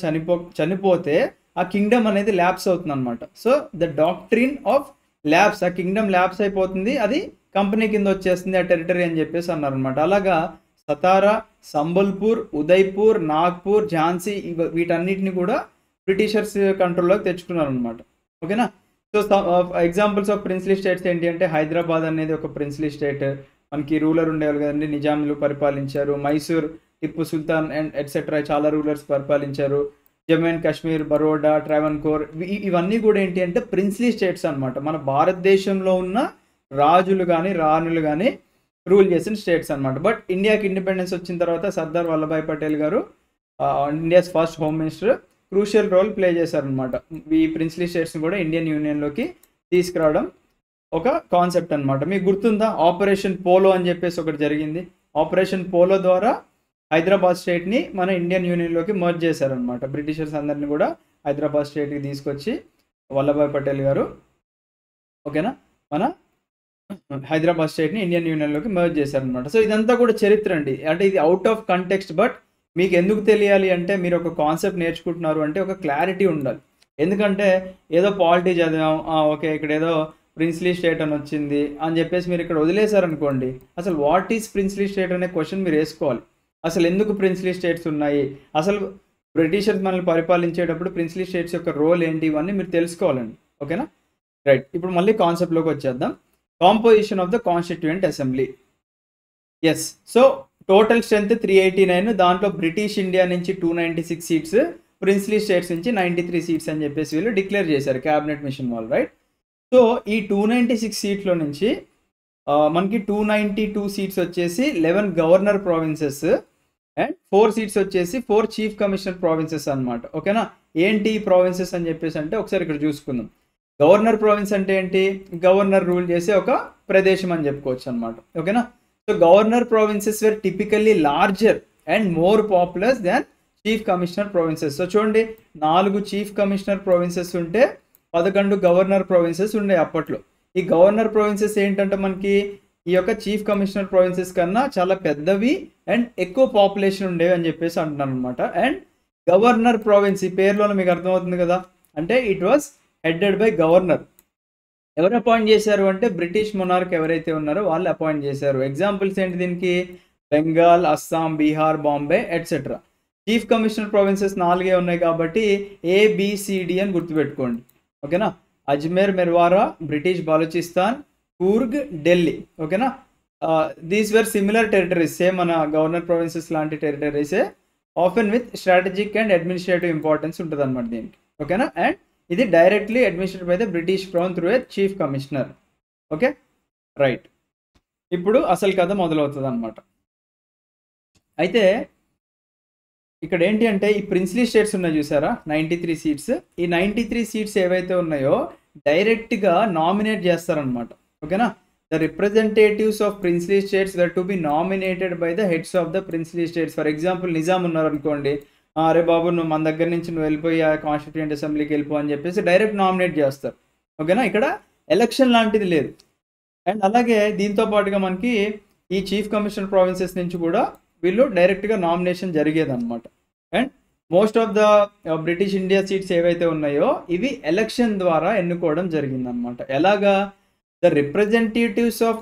చనిపోతే ఆ కింగ్డమ్ అనేది ల్యాబ్స్ అవుతుంది అనమాట. So the doctrine of labs, ఆ కింగ్డమ్ ల్యాబ్స్ అయిపోతుంది, అది కంపెనీ కింద వచ్చేస్తుంది ఆ టెరిటరీ అని చెప్పేసి అన్నారనమాట. అలాగా సతారా, సంబల్పూర్, ఉదయ్పూర్, నాగ్పూర్, ఝాన్సీ వీటన్నిటిని కూడా బ్రిటిషర్స్ కంట్రోల్లోకి తెచ్చుకున్నారు అనమాట. ఓకేనా. So examples of princely states ఏంటి అంటే, హైదరాబాద్ అనేది ఒక ప్రిన్స్లీ స్టేట్. మనకి రూలర్ ఉండేవాళ్ళు కదండి, నిజాంలు పరిపాలించారు. మైసూర్ టిప్పు సుల్తాన్ అండ్ ఎట్సెట్రా చాలా రూలర్స్ పరిపాలించారు. జమ్మూ అండ్ కాశ్మీర్, బరోడా, ట్రావెన్కోర్ ఇవన్నీ కూడా ఏంటి అంటే ప్రిన్స్లీ స్టేట్స్ అనమాట. మన భారతదేశంలో ఉన్న రాజులు కానీ రాణులు కానీ రూల్ చేసిన స్టేట్స్ అనమాట. బట్ ఇండియాకి ఇండిపెండెన్స్ వచ్చిన తర్వాత Sardar Vallabhbhai Patel garu, India's first home minister, crucial role play చేశారనమాట. ఈ ప్రిన్స్లీ స్టేట్స్ని కూడా ఇండియన్ యూనియన్లోకి తీసుకురావడం ఒక కాన్సెప్ట్ అనమాట. మీకు గుర్తుందా, ఆపరేషన్ పోలో అని చెప్పేసి ఒకటి జరిగింది. ఆపరేషన్ పోలో ద్వారా హైదరాబాద్ స్టేట్ని మన ఇండియన్ యూనియన్లోకి మర్జ్ చేశారనమాట. బ్రిటిషర్స్ అందరినీ కూడా హైదరాబాద్ స్టేట్కి తీసుకొచ్చి వల్లభాయ్ పటేల్ గారు, ఓకేనా, మన హైదరాబాద్ స్టేట్ని ఇండియన్ యూనియన్లోకి మర్జ్ చేశారనమాట. సో ఇదంతా కూడా చరిత్ర అండి. అంటే ఇది అవుట్ ఆఫ్ కంటెక్స్ట్, బట్ మీకు ఎందుకు తెలియాలి అంటే, మీరు ఒక కాన్సెప్ట్ నేర్చుకుంటున్నారు అంటే ఒక క్లారిటీ ఉండాలి. ఎందుకంటే ఏదో పాలిటీ చదివాం, ఓకే ఇక్కడ ఏదో ప్రిన్స్లీ స్టేట్ అని వచ్చింది అని చెప్పేసి మీరు ఇక్కడ వదిలేశారనుకోండి, అసలు వాట్ ఈస్ ప్రిన్స్లీ స్టేట్ అనే క్వశ్చన్ మీరు వేసుకోవాలి. అసలు ఎందుకు ప్రిన్స్లీ స్టేట్స్ ఉన్నాయి, అసలు బ్రిటిషర్స్ మనల్ని పరిపాలించేటప్పుడు ప్రిన్స్లీ స్టేట్స్ యొక్క రోల్ ఏంటి, ఇవన్నీ మీరు తెలుసుకోవాలండి. ఓకేనా. రైట్. ఇప్పుడు మళ్ళీ కాన్సెప్ట్లోకి వచ్చేద్దాం. Composition of the constituent assembly. Yes. So total strength 389, దాంట్లో బ్రిటిష్ ఇండియా నుంచి 296 సీట్స్, ప్రిన్స్లీ స్టేట్స్ నుంచి 93 సీట్స్ అని చెప్పేసి వీళ్ళు డిక్లేర్ చేశారు క్యాబినెట్ మిషన్ వాళ్ళు. రైట్. సో ఈ 296 సీట్లో నుంచి మనకి 292 సీట్స్ వచ్చేసి 11 గవర్నర్ ప్రావిన్సెస్ అండ్ 4 సీట్స్ వచ్చేసి 4 చీఫ్ కమిషనర్ ప్రావిన్సెస్ అనమాట. ఓకేనా. ఏంటి ప్రావిన్సెస్ అని చెప్పేసి అంటే ఒకసారి ఇక్కడ చూసుకుందాం. గవర్నర్ ప్రావిన్స్ అంటే ఏంటి? గవర్నర్ రూల్ చేసే ఒక ప్రదేశం అని చెప్పుకోవచ్చు అనమాట. ఓకేనా. So governor provinces were typically larger and more popular than chief commissioner provinces. So చూడండి, 4 చీఫ్ కమిషనర్ ప్రావిన్సెస్ ఉంటే 11 గవర్నర్ ప్రావిన్సెస్ ఉండే అప్పట్లో. ఈ గవర్నర్ ప్రావిన్సెస్ ఏంటంటే మనకి ఈ యొక్క చీఫ్ కమిషనర్ ప్రావిన్సెస్ కన్నా చాలా పెద్దవి అండ్ ఎక్కువ పాపులేషన్ ఉండేవి అని చెప్పేసి అంటున్నాను అనమాట. అండ్ గవర్నర్ ప్రావిన్స్ ఈ పేరులోనే మీకు అర్థమవుతుంది కదా, అంటే it was headed by governor. ఎవరు అపాయింట్ చేశారు అంటే బ్రిటిష్ మొనార్క్ ఎవరైతే ఉన్నారో వాళ్ళు అపాయింట్ చేశారు. ఎగ్జాంపుల్స్ ఏంటి దీనికి? Bengal, Assam, Bihar, Bombay etcetera. Chief commissioner provinces 4 ఉన్నాయి కాబట్టి ABCD అని గుర్తుపెట్టుకోండి. ఓకేనా? అజ్మేర్, మెర్వారా, బ్రిటిష్ బలూచిస్తాన్, కూర్గ్, ఢిల్లీ. ఓకేనా? These were similar territories, same మన గవర్నర్ ప్రావిన్సెస్ లాంటి టెరిటరీసే, often with strategic and administrative importance ఉంటుంది అనమాట దీనికి. ఓకేనా? అండ్ ఇది directly administrate by the British crown through a chief commissioner. Okay, right. ఇప్పుడు అసలు కథ మొదలవుతుంది అనమాట. అయితే ఇక్కడ ఏంటి అంటే ఈ ప్రిన్స్లీ స్టేట్స్ ఉన్నాయి చూసారా, 93 సీట్స్. ఈ 93 సీట్స్ ఏవైతే ఉన్నాయో డైరెక్ట్గా నామినేట్ చేస్తారనమాట. ఓకేనా? The representatives of princely states that to be nominated by the heads of the princely states. For example Nizam ఉన్నారు అనుకోండి, అరే బాబు నువ్వు మన దగ్గర నుంచి నువ్వు వెళ్ళిపోయి ఆ కాన్స్టిట్యూయెంట్ అసెంబ్లీకి వెళ్ళిపో అని చెప్పేసి డైరెక్ట్ నామినేట్ చేస్తారు. ఓకేనా? ఇక్కడ ఎలక్షన్ లాంటిది లేదు. అండ్ అలాగే దీంతో పాటుగా మనకి ఈ చీఫ్ కమిషనర్ ప్రావిన్సెస్ నుంచి కూడా వీళ్ళు డైరెక్ట్గా నామినేషన్ జరిగేదన్నమాట. And most of the British India seats ఏవైతే ఉన్నాయో ఇవి ఎలక్షన్ ద్వారా ఎన్నుకోవడం జరిగిందనమాట. ఎలాగా? The representatives of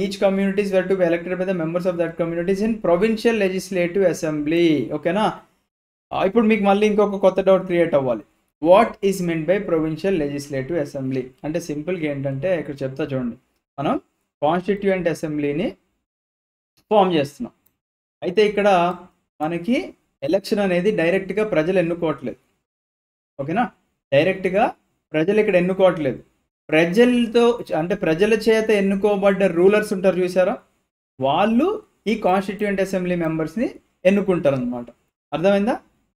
each communities were to be elected by the members of that communities in provincial legislative assembly. ఓకేనా? ఇప్పుడు మీకు మళ్ళీ ఇంకొక కొత్త డౌట్ క్రియేట్ అవ్వాలి. What is meant by provincial legislative assembly అంటే సింపుల్గా ఏంటంటే ఇక్కడ చెప్తా చూడండి. మనం కాన్స్టిట్యూయెంట్ అసెంబ్లీని ఫామ్ చేస్తున్నాం. అయితే ఇక్కడ మనకి ఎలక్షన్ అనేది డైరెక్ట్గా ప్రజలు ఎన్నుకోవట్లేదు. ఓకేనా? డైరెక్ట్గా ప్రజలు ఇక్కడ ఎన్నుకోవట్లేదు. ప్రజలతో అంటే ప్రజల చేత ఎన్నుకోబడ్డ రూలర్స్ ఉంటారు చూసారా, వాళ్ళు ఈ కాన్స్టిట్యూయెంట్ అసెంబ్లీ మెంబర్స్ని ఎన్నుకుంటారు అనమాట. అర్థమైందా?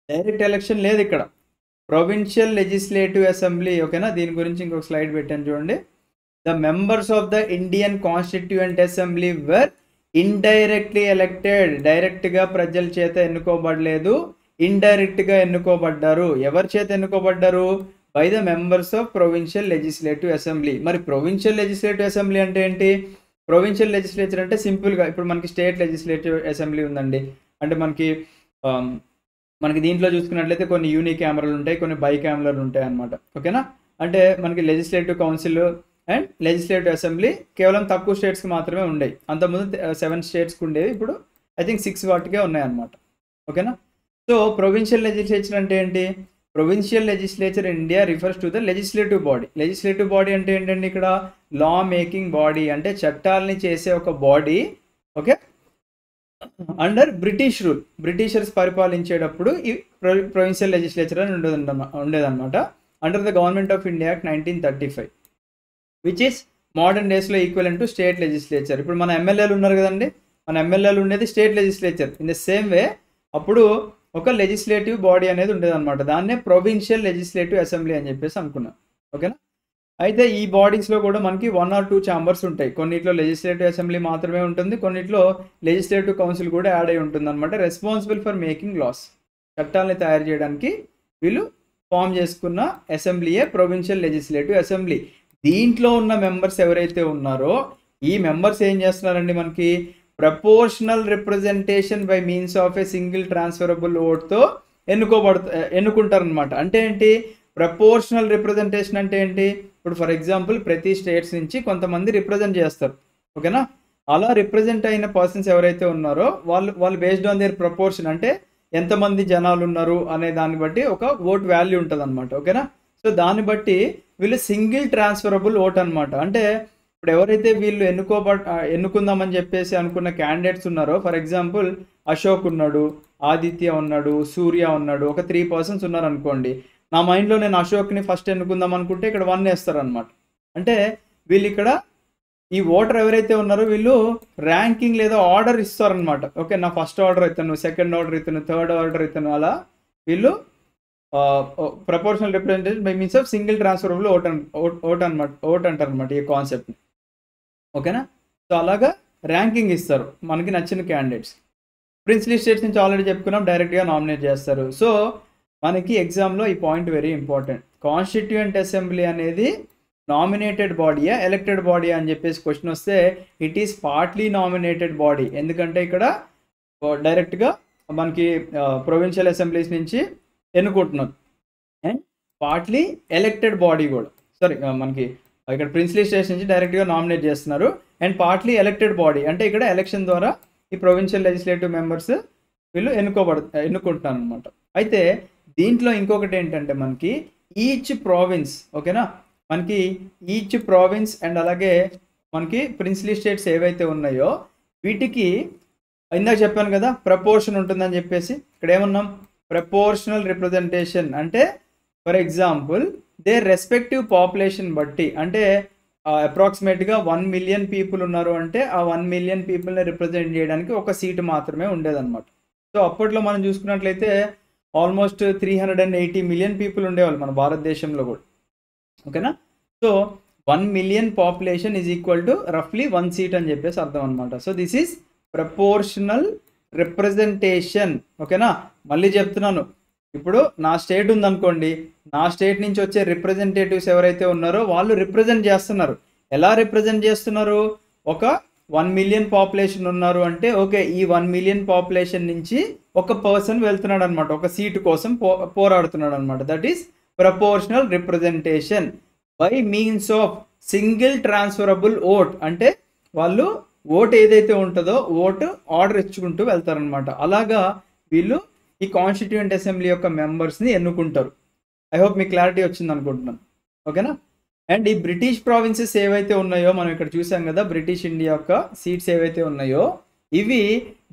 డైరెక్ట్ ఎలక్షన్ లేదు ఇక్కడ. Provincial legislative assembly. ఓకేనా? దీని గురించి ఇంకొక స్లైడ్ పెట్టాను చూడండి. The members of the Indian constituent assembly were indirectly elected. డైరెక్ట్గా ప్రజల చేత ఎన్నుకోబడలేదు, ఇండైరెక్ట్గా ఎన్నుకోబడ్డారు. ఎవరి చేత ఎన్నుకోబడ్డారు? By the members of provincial legislative assembly. మరి ప్రొవిన్షియల్ లెజిస్లేటివ్ అసెంబ్లీ అంటే ఏంటి? ప్రొవిన్షియల్ లెజిస్లేచర్ అంటే సింపుల్గా ఇప్పుడు మనకి స్టేట్ లెజిస్లేటివ్ అసెంబ్లీ ఉందండి. అంటే మనకి దీంట్లో చూసుకున్నట్లయితే కొన్ని యూనికామరల్ ఉంటాయి, కొన్ని బైకామరల్ ఉంటాయి అన్నమాట. ఓకేనా? అంటే మనకి legislative council and legislative assembly కేవలం తక్కువ స్టేట్స్కి మాత్రమే ఉండేవి. అంతకుముందు 7 స్టేట్స్కి ఉండేవి, ఇప్పుడు ఐ థింక్ 6 వాటికే ఉన్నాయన్నమాట. ఓకేనా? సో ప్రొవిన్షియల్ లెజిస్లేచర్ అంటే ఏంటి? Provincial legislature in India refers to the legislative body. Legislative body అంటే ఏంటండి? ఇక్కడ లా మేకింగ్ బాడీ, అంటే చట్టాలని చేసే ఒక body. Okay, under British rule. Britishers పరిపాలించేటప్పుడు ఈ ప్రొవిన్షియల్ లెజిస్లేచర్ అని ఉండేదన్నమాట. Under the government of India act 1935 which is modern డేస్లో ఈక్వలెంట్ టు స్టేట్ లెజిస్లేచర్. ఇప్పుడు మన ఎమ్మెల్యేలు ఉన్నారు కదండి, మన ఎమ్మెల్యేలు ఉండేది state legislature. In the same way అప్పుడు ఒక లెజిస్లేటివ్ బాడీ అనేది ఉండేదన్నమాట. దాన్నే ప్రొవిన్షియల్ లెజిస్లేటివ్ అసెంబ్లీ అని చెప్పేసి అనుకున్నాం. ఓకేనా? అయితే ఈ బాడీస్లో కూడా మనకి 1 or 2 ఛాంబర్స్ ఉంటాయి. కొన్నిట్లో లెజిస్లేటివ్ అసెంబ్లీ మాత్రమే ఉంటుంది, కొన్నిట్లో లెజిస్లేటివ్ కౌన్సిల్ కూడా యాడ్ అయి ఉంటుంది అనమాట. Responsible for making laws. చట్టాలని తయారు చేయడానికి వీళ్ళు ఫామ్ చేసుకున్న అసెంబ్లీయే ప్రొవిన్షియల్ లెజిస్లేటివ్ అసెంబ్లీ. దీంట్లో ఉన్న మెంబర్స్ ఎవరైతే ఉన్నారో ఈ మెంబర్స్ ఏం చేస్తున్నారండి? మనకి proportional representation by means of a single transferable ఓట్తో ఎన్నుకుంటారనమాట. అంటే ఏంటి? ప్రపోర్షనల్ రిప్రజెంటేషన్ అంటే ఏంటి? ఇప్పుడు ఫర్ ఎగ్జాంపుల్ ప్రతి స్టేట్స్ నుంచి కొంతమంది రిప్రజెంట్ చేస్తారు. ఓకేనా? అలా రిప్రజెంట్ అయిన పర్సన్స్ ఎవరైతే ఉన్నారో వాళ్ళు బేస్డ్ ఆన్ దేర్ ప్రపోర్షన్, అంటే ఎంతమంది జనాలు ఉన్నారు అనే దాన్ని బట్టి ఒక ఓట్ వాల్యూ ఉంటుంది అనమాట. ఓకేనా? సో దాన్ని బట్టి వీళ్ళు సింగిల్ ట్రాన్స్ఫరబుల్ ఓట్ అనమాట. అంటే ఇప్పుడు ఎవరైతే వీళ్ళు ఎన్నుకుందామని చెప్పేసి అనుకున్న క్యాండిడేట్స్ ఉన్నారో, ఫర్ ఎగ్జాంపుల్ అశోక్ ఉన్నాడు, ఆదిత్య ఉన్నాడు, సూర్య ఉన్నాడు, ఒక 3 persons ఉన్నారు అనుకోండి. నా మైండ్లో నేను అశోక్ని ఫస్ట్ ఎన్నుకుందాం అనుకుంటే ఇక్కడ 1 వేస్తారు అనమాట. అంటే వీళ్ళు ఇక్కడ ఈ ఓటర్ ఎవరైతే ఉన్నారో వీళ్ళు ర్యాంకింగ్ లేదా ఆర్డర్ ఇస్తారనమాట. ఓకే, నా ఫస్ట్ ఆర్డర్ ఇతను, సెకండ్ ఆర్డర్ ఇతను, థర్డ్ ఆర్డర్ ఇతను, అలా వీళ్ళు proportional representation by means of single transferable vote అంటారు అనమాట ఈ కాన్సెప్ట్ని. ఓకేనా? సో అలాగా ర్యాంకింగ్ ఇస్తారు మనకి నచ్చిన క్యాండిడేట్స్. ప్రిన్స్లీ స్టేట్స్ నుంచి ఆల్రెడీ చెప్పుకున్నాం, డైరెక్ట్గా నామినేట్ చేస్తారు. సో మనకి ఎగ్జామ్లో ఈ point very important. Constituent assembly అనేది నామినేటెడ్ బాడీయా ఎలక్టెడ్ బాడీ అని చెప్పేసి క్వశ్చన్ వస్తే it is partly nominated body. ఎందుకంటే ఇక్కడ డైరెక్ట్గా మనకి ప్రొవిన్షియల్ అసెంబ్లీస్ నుంచి ఎన్నుకుంటున్నారు. అండ్ పార్ట్లీ ఎలక్టెడ్ బాడీ కూడా, సారీ మనకి ఇక్కడ ప్రిన్స్లీ స్టేట్స్ నుంచి డైరెక్ట్గా నామినేట్ చేస్తున్నారు. అండ్ పార్ట్లీ ఎలక్టెడ్ బాడీ అంటే ఇక్కడ ఎలక్షన్ ద్వారా ఈ ప్రొవిన్షియల్ లెజిస్లేటివ్ మెంబర్స్ వీళ్ళు ఎన్నుకుంటున్నారు అనమాట. అయితే దీంట్లో ఇంకొకటి ఏంటంటే మనకి ఈచ్ ప్రావిన్స్, ఓకేనా, మనకి ఈచ్ ప్రావిన్స్ అండ్ అలాగే మనకి ప్రిన్స్లీ స్టేట్స్ ఏవైతే ఉన్నాయో వీటికి ఇందాక చెప్పాను కదా ప్రపోర్షన్ ఉంటుందని చెప్పేసి. ఇక్కడ ఏమన్నాం, ప్రపోర్షనల్ రిప్రజెంటేషన్ అంటే for example they respective population బట్టి, అంటే అప్రాక్సిమేట్గా 1 మిలియన్ పీపుల్ ఉన్నారు అంటే ఆ 1 మిలియన్ పీపుల్ని రిప్రజెంట్ చేయడానికి ఒక సీటు మాత్రమే ఉండేదన్నమాట. సో అప్పట్లో మనం చూసుకున్నట్లయితే ఆల్మోస్ట్ 380 మిలియన్ పీపుల్ ఉండేవాళ్ళు మన భారతదేశంలో కూడా, ఓకేనా. So 1 million population is equal to రఫ్లీ 1 సీట్ అని చెప్పేసి అర్థం అనమాట. So this is proportional representation, ఓకేనా. మళ్ళీ చెప్తున్నాను, ఇప్పుడు నా స్టేట్ ఉందనుకోండి, నా స్టేట్ నుంచి వచ్చే రిప్రజెంటేటివ్స్ ఎవరైతే ఉన్నారో వాళ్ళు రిప్రజెంట్ చేస్తున్నారు. ఎలా రిప్రజెంట్ చేస్తున్నారు, ఒక 1 మిలియన్ పాపులేషన్ ఉన్నారు అంటే ఓకే, ఈ 1 మిలియన్ పాపులేషన్ నుంచి ఒక పర్సన్ వెళ్తున్నాడు అనమాట, ఒక సీటు కోసం పోరాడుతున్నాడు అనమాట. That is proportional representation by means of single transferable vote. అంటే వాళ్ళు ఓటు ఏదైతే ఉంటుందో ఓటు ఆర్డర్ ఇచ్చుకుంటూ వెళ్తారనమాట. అలాగా వీళ్ళు ఈ కాన్స్టిట్యూయెంట్ అసెంబ్లీ యొక్క మెంబర్స్ని ఎన్నుకుంటారు. ఐ హోప్ మీకు క్లారిటీ వచ్చింది అనుకుంటున్నాను, ఓకేనా. అండ్ ఈ బ్రిటిష్ ప్రావిన్సెస్ ఏవైతే ఉన్నాయో మనం ఇక్కడ చూసాం కదా, బ్రిటిష్ ఇండియా యొక్క సీట్స్ ఏవైతే ఉన్నాయో ఇవి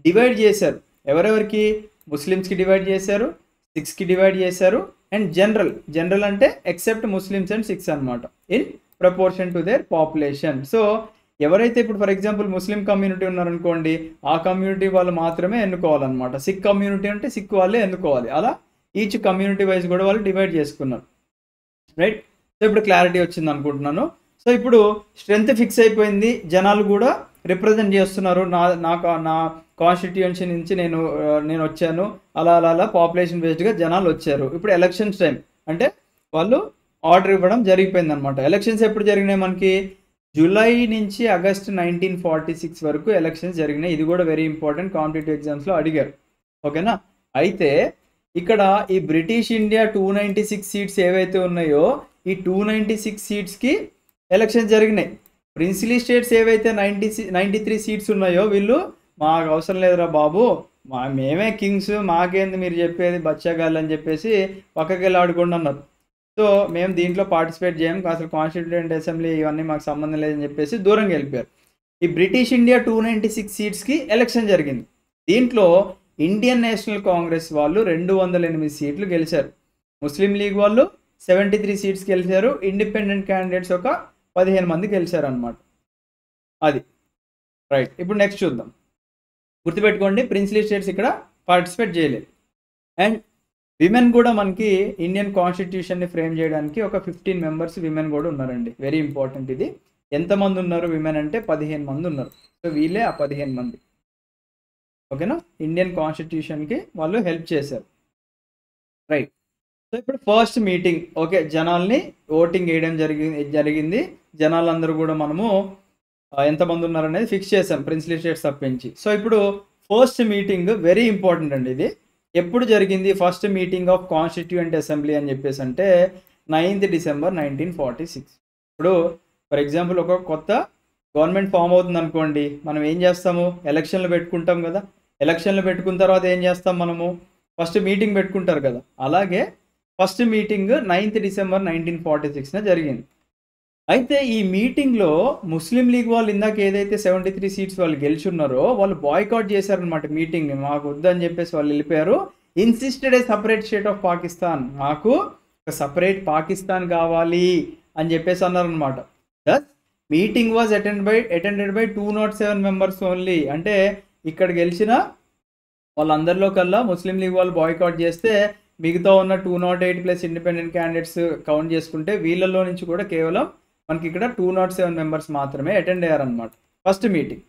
డివైడ్ చేశారు. ఎవరెవరికి, ముస్లిమ్స్కి డివైడ్ చేశారు, సిక్స్కి డివైడ్ చేశారు, అండ్ జనరల్ అంటే ఎక్సెప్ట్ ముస్లిమ్స్ అండ్ సిక్స్ అనమాట, in proportion to their population. So ఎవరైతే ఇప్పుడు ఫర్ ఎగ్జాంపుల్ ముస్లిం కమ్యూనిటీ ఉన్నారనుకోండి, ఆ కమ్యూనిటీ వాళ్ళు మాత్రమే ఎన్నుకోవాలన్నమాట. సిక్ కమ్యూనిటీ అంటే సిక్ వాళ్ళే ఎన్నుకోవాలి. అలా ఈచ్ కమ్యూనిటీ వైజ్ కూడా వాళ్ళు డివైడ్ చేసుకున్నారు, రైట్. సో ఇప్పుడు క్లారిటీ వచ్చింది అనుకుంటున్నాను. సో ఇప్పుడు స్ట్రెంత్ ఫిక్స్ అయిపోయింది, జనాలు కూడా రిప్రజెంట్ చేస్తున్నారు, నా కాన్స్టిట్యూయన్సీ నుంచి నేను వచ్చాను, అలా పాపులేషన్ బేస్డ్గా జనాలు వచ్చారు. ఇప్పుడు ఎలక్షన్స్ టైం అంటే వాళ్ళు ఆర్డర్ ఇవ్వడం జరిగిపోయింది అనమాట. ఎలక్షన్స్ ఎప్పుడు జరిగినాయి మనకి, జూలై నుంచి ఆగస్ట్ 1946 వరకు ఎలక్షన్స్ జరిగినాయి. ఇది కూడా వెరీ ఇంపార్టెంట్, కాంపిటేటివ్ ఎగ్జామ్స్లో అడిగారు, ఓకేనా. అయితే ఇక్కడ ఈ బ్రిటిష్ ఇండియా 296 సీట్స్ ఏవైతే ఉన్నాయో ఈ 296 సీట్స్కి ఎలక్షన్స్ జరిగినాయి. ప్రిన్స్లీ స్టేట్స్ ఏవైతే 93 సీట్స్ ఉన్నాయో వీళ్ళు మాకు అవసరం లేదురా బాబు, మేమే కింగ్స్, మాకేంది మీరు చెప్పేది బచ్చాగాళ్ళు అని చెప్పేసి పక్కకి వెళ్ళి ఆడుకోండి అన్నారు. సో మేము దీంట్లో పార్టిసిపేట్ చేయం, అసలు కాన్స్టిట్యూయెంట్ అసెంబ్లీ ఇవన్నీ మాకు సంబంధం లేదని చెప్పేసి దూరంగా వెళ్ళిపోయారు. ఈ బ్రిటిష్ ఇండియా 296 సీట్స్కి ఎలక్షన్ జరిగింది. దీంట్లో ఇండియన్ నేషనల్ కాంగ్రెస్ వాళ్ళు 208 సీట్లు గెలిచారు, ముస్లిం లీగ్ వాళ్ళు 73 సీట్స్ గెలిచారు, ఇండిపెండెంట్ క్యాండిడేట్స్ ఒక 15 మంది గెలిచారు అనమాట. అది రైట్. ఇప్పుడు నెక్స్ట్ చూద్దాం. గుర్తుపెట్టుకోండి, ప్రిన్స్లీ స్టేట్స్ ఇక్కడ పార్టిసిపేట్ చేయలేదు. అండ్ విమెన్ కూడా మనకి ఇండియన్ కాన్స్టిట్యూషన్ని ఫ్రేమ్ చేయడానికి ఒక 15 మెంబర్స్ విమెన్ కూడా ఉన్నారండి. వెరీ ఇంపార్టెంట్ ఇది. ఎంతమంది ఉన్నారు విమెన్ అంటే 15 మంది ఉన్నారు. సో వీళ్ళే ఆ 15 మంది, ఓకేనా. ఇండియన్ కాన్స్టిట్యూషన్కి వాళ్ళు హెల్ప్ చేశారు, రైట్. సో ఇప్పుడు ఫస్ట్ మీటింగ్, ఓకే, జనాల్ని ఓటింగ్ వేయడం జరిగింది. జనాలందరూ కూడా మనము ఎంతమంది ఉన్నారనేది ఫిక్స్ చేసాం, ప్రిన్స్లీ స్టేట్స్ తప్పించి. సో ఇప్పుడు ఫస్ట్ మీటింగ్ వెరీ ఇంపార్టెంట్ అండి. ఇది ఎప్పుడు జరిగింది, first meeting of constituent assembly అని చెప్పేసి అంటే 9th December 1946. ఇప్పుడు ఫర్ ఎగ్జాంపుల్ ఒక కొత్త గవర్నమెంట్ ఫామ్ అవుతుంది అనుకోండి, మనం ఏం చేస్తాము, ఎలక్షన్లు పెట్టుకుంటాం కదా. ఎలక్షన్లు పెట్టుకున్న తర్వాత ఏం చేస్తాం, మనము ఫస్ట్ మీటింగ్ పెట్టుకుంటారు కదా. అలాగే ఫస్ట్ మీటింగ్ 9th December 1946 జరిగింది. అయితే ఈ మీటింగ్లో ముస్లిం లీగ్ వాళ్ళు ఇందాక ఏదైతే 73 సీట్స్ వాళ్ళు గెలుచున్నారో వాళ్ళు బాయ్కాట్ చేశారనమాట మీటింగ్ని. మాకు వద్దని చెప్పేసి వాళ్ళు వెళ్ళిపోయారు. Insisted A separate state of Pakistan, మాకు ఒక సపరేట్ పాకిస్తాన్ కావాలి అని చెప్పేసి అన్నారనమాట. That meeting was attended by 207 members only. అంటే ఇక్కడ గెలిచిన వాళ్ళందరిలో కల్లా ముస్లిం లీగ్ వాళ్ళు బాయ్కాట్ చేస్తే మిగతా ఉన్న 208 ప్లస్ ఇండిపెండెంట్ క్యాండిడేట్స్ కౌంట్ చేసుకుంటే వీళ్ళలో నుంచి కూడా కేవలం మనకి ఇక్కడ 207 మెంబర్స్ మాత్రమే అటెండ్ అయ్యారనమాట ఫస్ట్ మీటింగ్.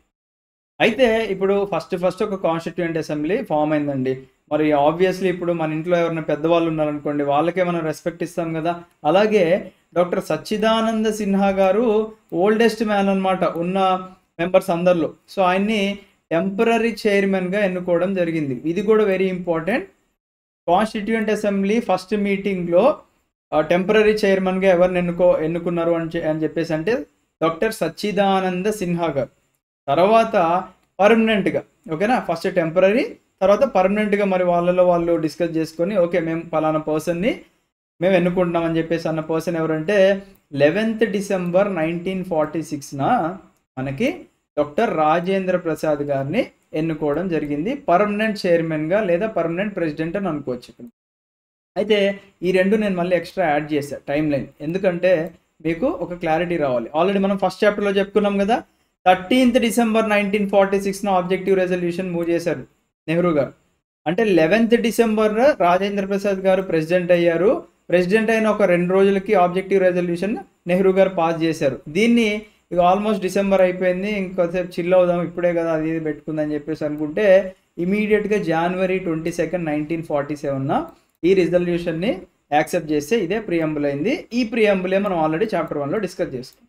అయితే ఇప్పుడు ఫస్ట్ ఒక కాన్స్టిట్యూయెంట్ అసెంబ్లీ ఫామ్ అయిందండి. మరి ఆబ్వియస్లీ ఇప్పుడు మన ఇంట్లో ఎవరైనా పెద్దవాళ్ళు ఉన్నారనుకోండి, వాళ్ళకే మనం రెస్పెక్ట్ ఇస్తాం కదా. అలాగే డాక్టర్ సచ్చిదానంద సిన్హా గారు ఓల్డెస్ట్ మ్యాన్ అనమాట ఉన్న మెంబర్స్ అందరిలో. సో ఆయన్ని టెంపరరీ చైర్మన్గా ఎన్నుకోవడం జరిగింది. ఇది కూడా very important. Constituent assembly first మీటింగ్లో టెంపరరీ చైర్మన్గా ఎవరిని ఎన్నుకున్నారు అని చెప్పేసి అంటే డాక్టర్ సచ్చిదానంద సిన్హా గారు. తర్వాత పర్మనెంట్గా, ఓకేనా, ఫస్ట్ టెంపరరీ, తర్వాత పర్మనెంట్గా మరి వాళ్ళలో వాళ్ళు డిస్కస్ చేసుకొని ఓకే మేము పలానా పర్సన్ని మేము ఎన్నుకుంటున్నామని చెప్పేసి అన్న పర్సన్ ఎవరంటే 11th December 1946న మనకి డాక్టర్ రాజేంద్ర ప్రసాద్ గారిని ఎన్నుకోవడం జరిగింది పర్మనెంట్ చైర్మన్గా లేదా పర్మనెంట్ ప్రెసిడెంట్ అని అనుకోవచ్చు. అయితే ఈ రెండు నేను మళ్ళీ ఎక్స్ట్రా యాడ్ చేశాను టైం లైన్, ఎందుకంటే మీకు ఒక క్లారిటీ రావాలి. ఆల్రెడీ మనం ఫస్ట్ చాప్టర్లో చెప్పుకున్నాం కదా, 13th December 1946న ఆబ్జెక్టివ్ రెజల్యూషన్ మూవ్ చేశారు నెహ్రూ గారు. అంటే 11th December రాజేంద్ర ప్రసాద్ గారు ప్రెసిడెంట్ అయ్యారు. ప్రెసిడెంట్ అయిన ఒక 2 రోజులకి ఆబ్జెక్టివ్ రెజల్యూషన్ నెహ్రూ గారు పాస్ చేశారు. దీన్ని ఇక ఆల్మోస్ట్ డిసెంబర్ అయిపోయింది, ఇంకొంచెంసేపు చిల్ అవుదాం, ఇప్పుడే కదా అది ఇది పెట్టుకుందని చెప్పేసి అనుకుంటే ఇమీడియట్గా January 22, 1947న ఈ రిజల్యూషన్ని యాక్సెప్ట్ చేస్తే ఇదే ప్రియంబుల్ అయింది. ఈ ప్రియంబులే మనం ఆల్రెడీ చాప్టర్ 1లో డిస్కస్ చేసుకున్నాం,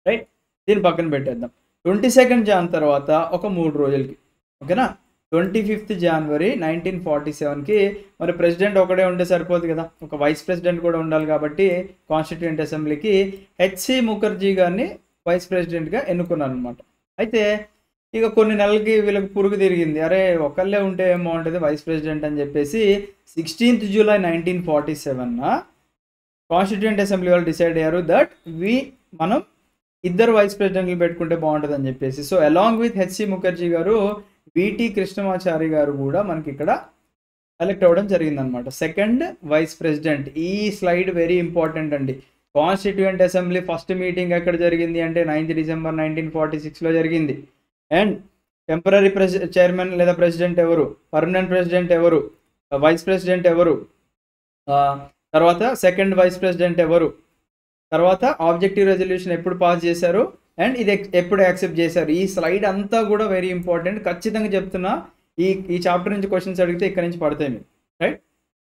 రైట్. దీన్ని పక్కన పెట్టేద్దాం. 22 Jan తర్వాత ఒక 3 రోజులకి, ఓకేనా, 25th January 1947కి మరి ప్రెసిడెంట్ ఒకడే ఉంటే సరిపోదు కదా, ఒక వైస్ ప్రెసిడెంట్ కూడా ఉండాలి. కాబట్టి కాన్స్టిట్యూయెంట్ అసెంబ్లీకి హెచ్సి ముఖర్జీ గారిని వైస్ ప్రెసిడెంట్గా ఎన్నుకున్నారు అనమాట. అయితే ఇక కొన్ని నెలలకి వీళ్ళకి పురుగు తిరిగింది, అరే ఒకళ్ళే ఉంటే ఏం బాగుంటుంది వైస్ ప్రెసిడెంట్ అని చెప్పేసి 16th July 1947న కాన్స్టిట్యూయెంట్ అసెంబ్లీ వాళ్ళు డిసైడ్ అయ్యారు దట్ మనం ఇద్దరు వైస్ ప్రెసిడెంట్లు పెట్టుకుంటే బాగుంటుంది అని చెప్పేసి. So along with HC Mukherjee garu VT Krishnamachari గారు కూడా మనకి ఇక్కడ ఎలెక్ట్ అవ్వడం జరిగిందనమాట, సెకండ్ వైస్ ప్రెసిడెంట్. ఈ స్లైడ్ వెరీ ఇంపార్టెంట్ అండి. కాన్స్టిట్యూయెంట్ అసెంబ్లీ ఫస్ట్ మీటింగ్ ఎక్కడ జరిగింది అంటే 9th December 1946లో జరిగింది. అండ్ టెంపరరీ చైర్మన్ లేదా ప్రెసిడెంట్ ఎవరు, పర్మనెంట్ ప్రెసిడెంట్ ఎవరు, వైస్ ప్రెసిడెంట్ ఎవరు, తర్వాత సెకండ్ వైస్ ప్రెసిడెంట్ ఎవరు, తర్వాత ఆబ్జెక్టివ్ రెజల్యూషన్ ఎప్పుడు పాస్ చేశారు, అండ్ ఇది ఎప్పుడు యాక్సెప్ట్ చేశారు. ఈ స్లైడ్ అంతా కూడా వెరీ ఇంపార్టెంట్, ఖచ్చితంగా చెప్తున్నా. ఈ చాప్టర్ నుంచి క్వశ్చన్స్ అడిగితే ఇక్కడ నుంచి పడతాయి మీరు, రైట్.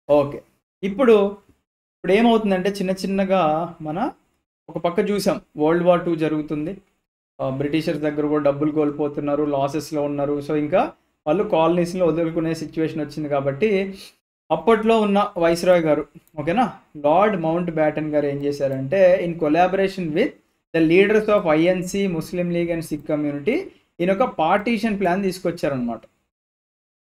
ఓకే, ఇప్పుడు ఏమవుతుందంటే చిన్నగా మన ఒక పక్క చూసాం World War II జరుగుతుంది, బ్రిటిషర్స్ దగ్గర కూడా డబ్బులు కోల్పోతున్నారు, లాసెస్లో ఉన్నారు. సో ఇంకా వాళ్ళు కాలనీస్లో వదులుకునే సిచ్యువేషన్ వచ్చింది. కాబట్టి అప్పట్లో ఉన్న వైస్రాయ్ గారు, ఓకేనా, లార్డ్ మౌంట్ బ్యాటన్ గారు ఏం చేశారంటే in collaboration with the leaders of INC, Muslim League and Sikh community ఈయన ఒక పార్టీషన్ ప్లాన్ తీసుకొచ్చారనమాట,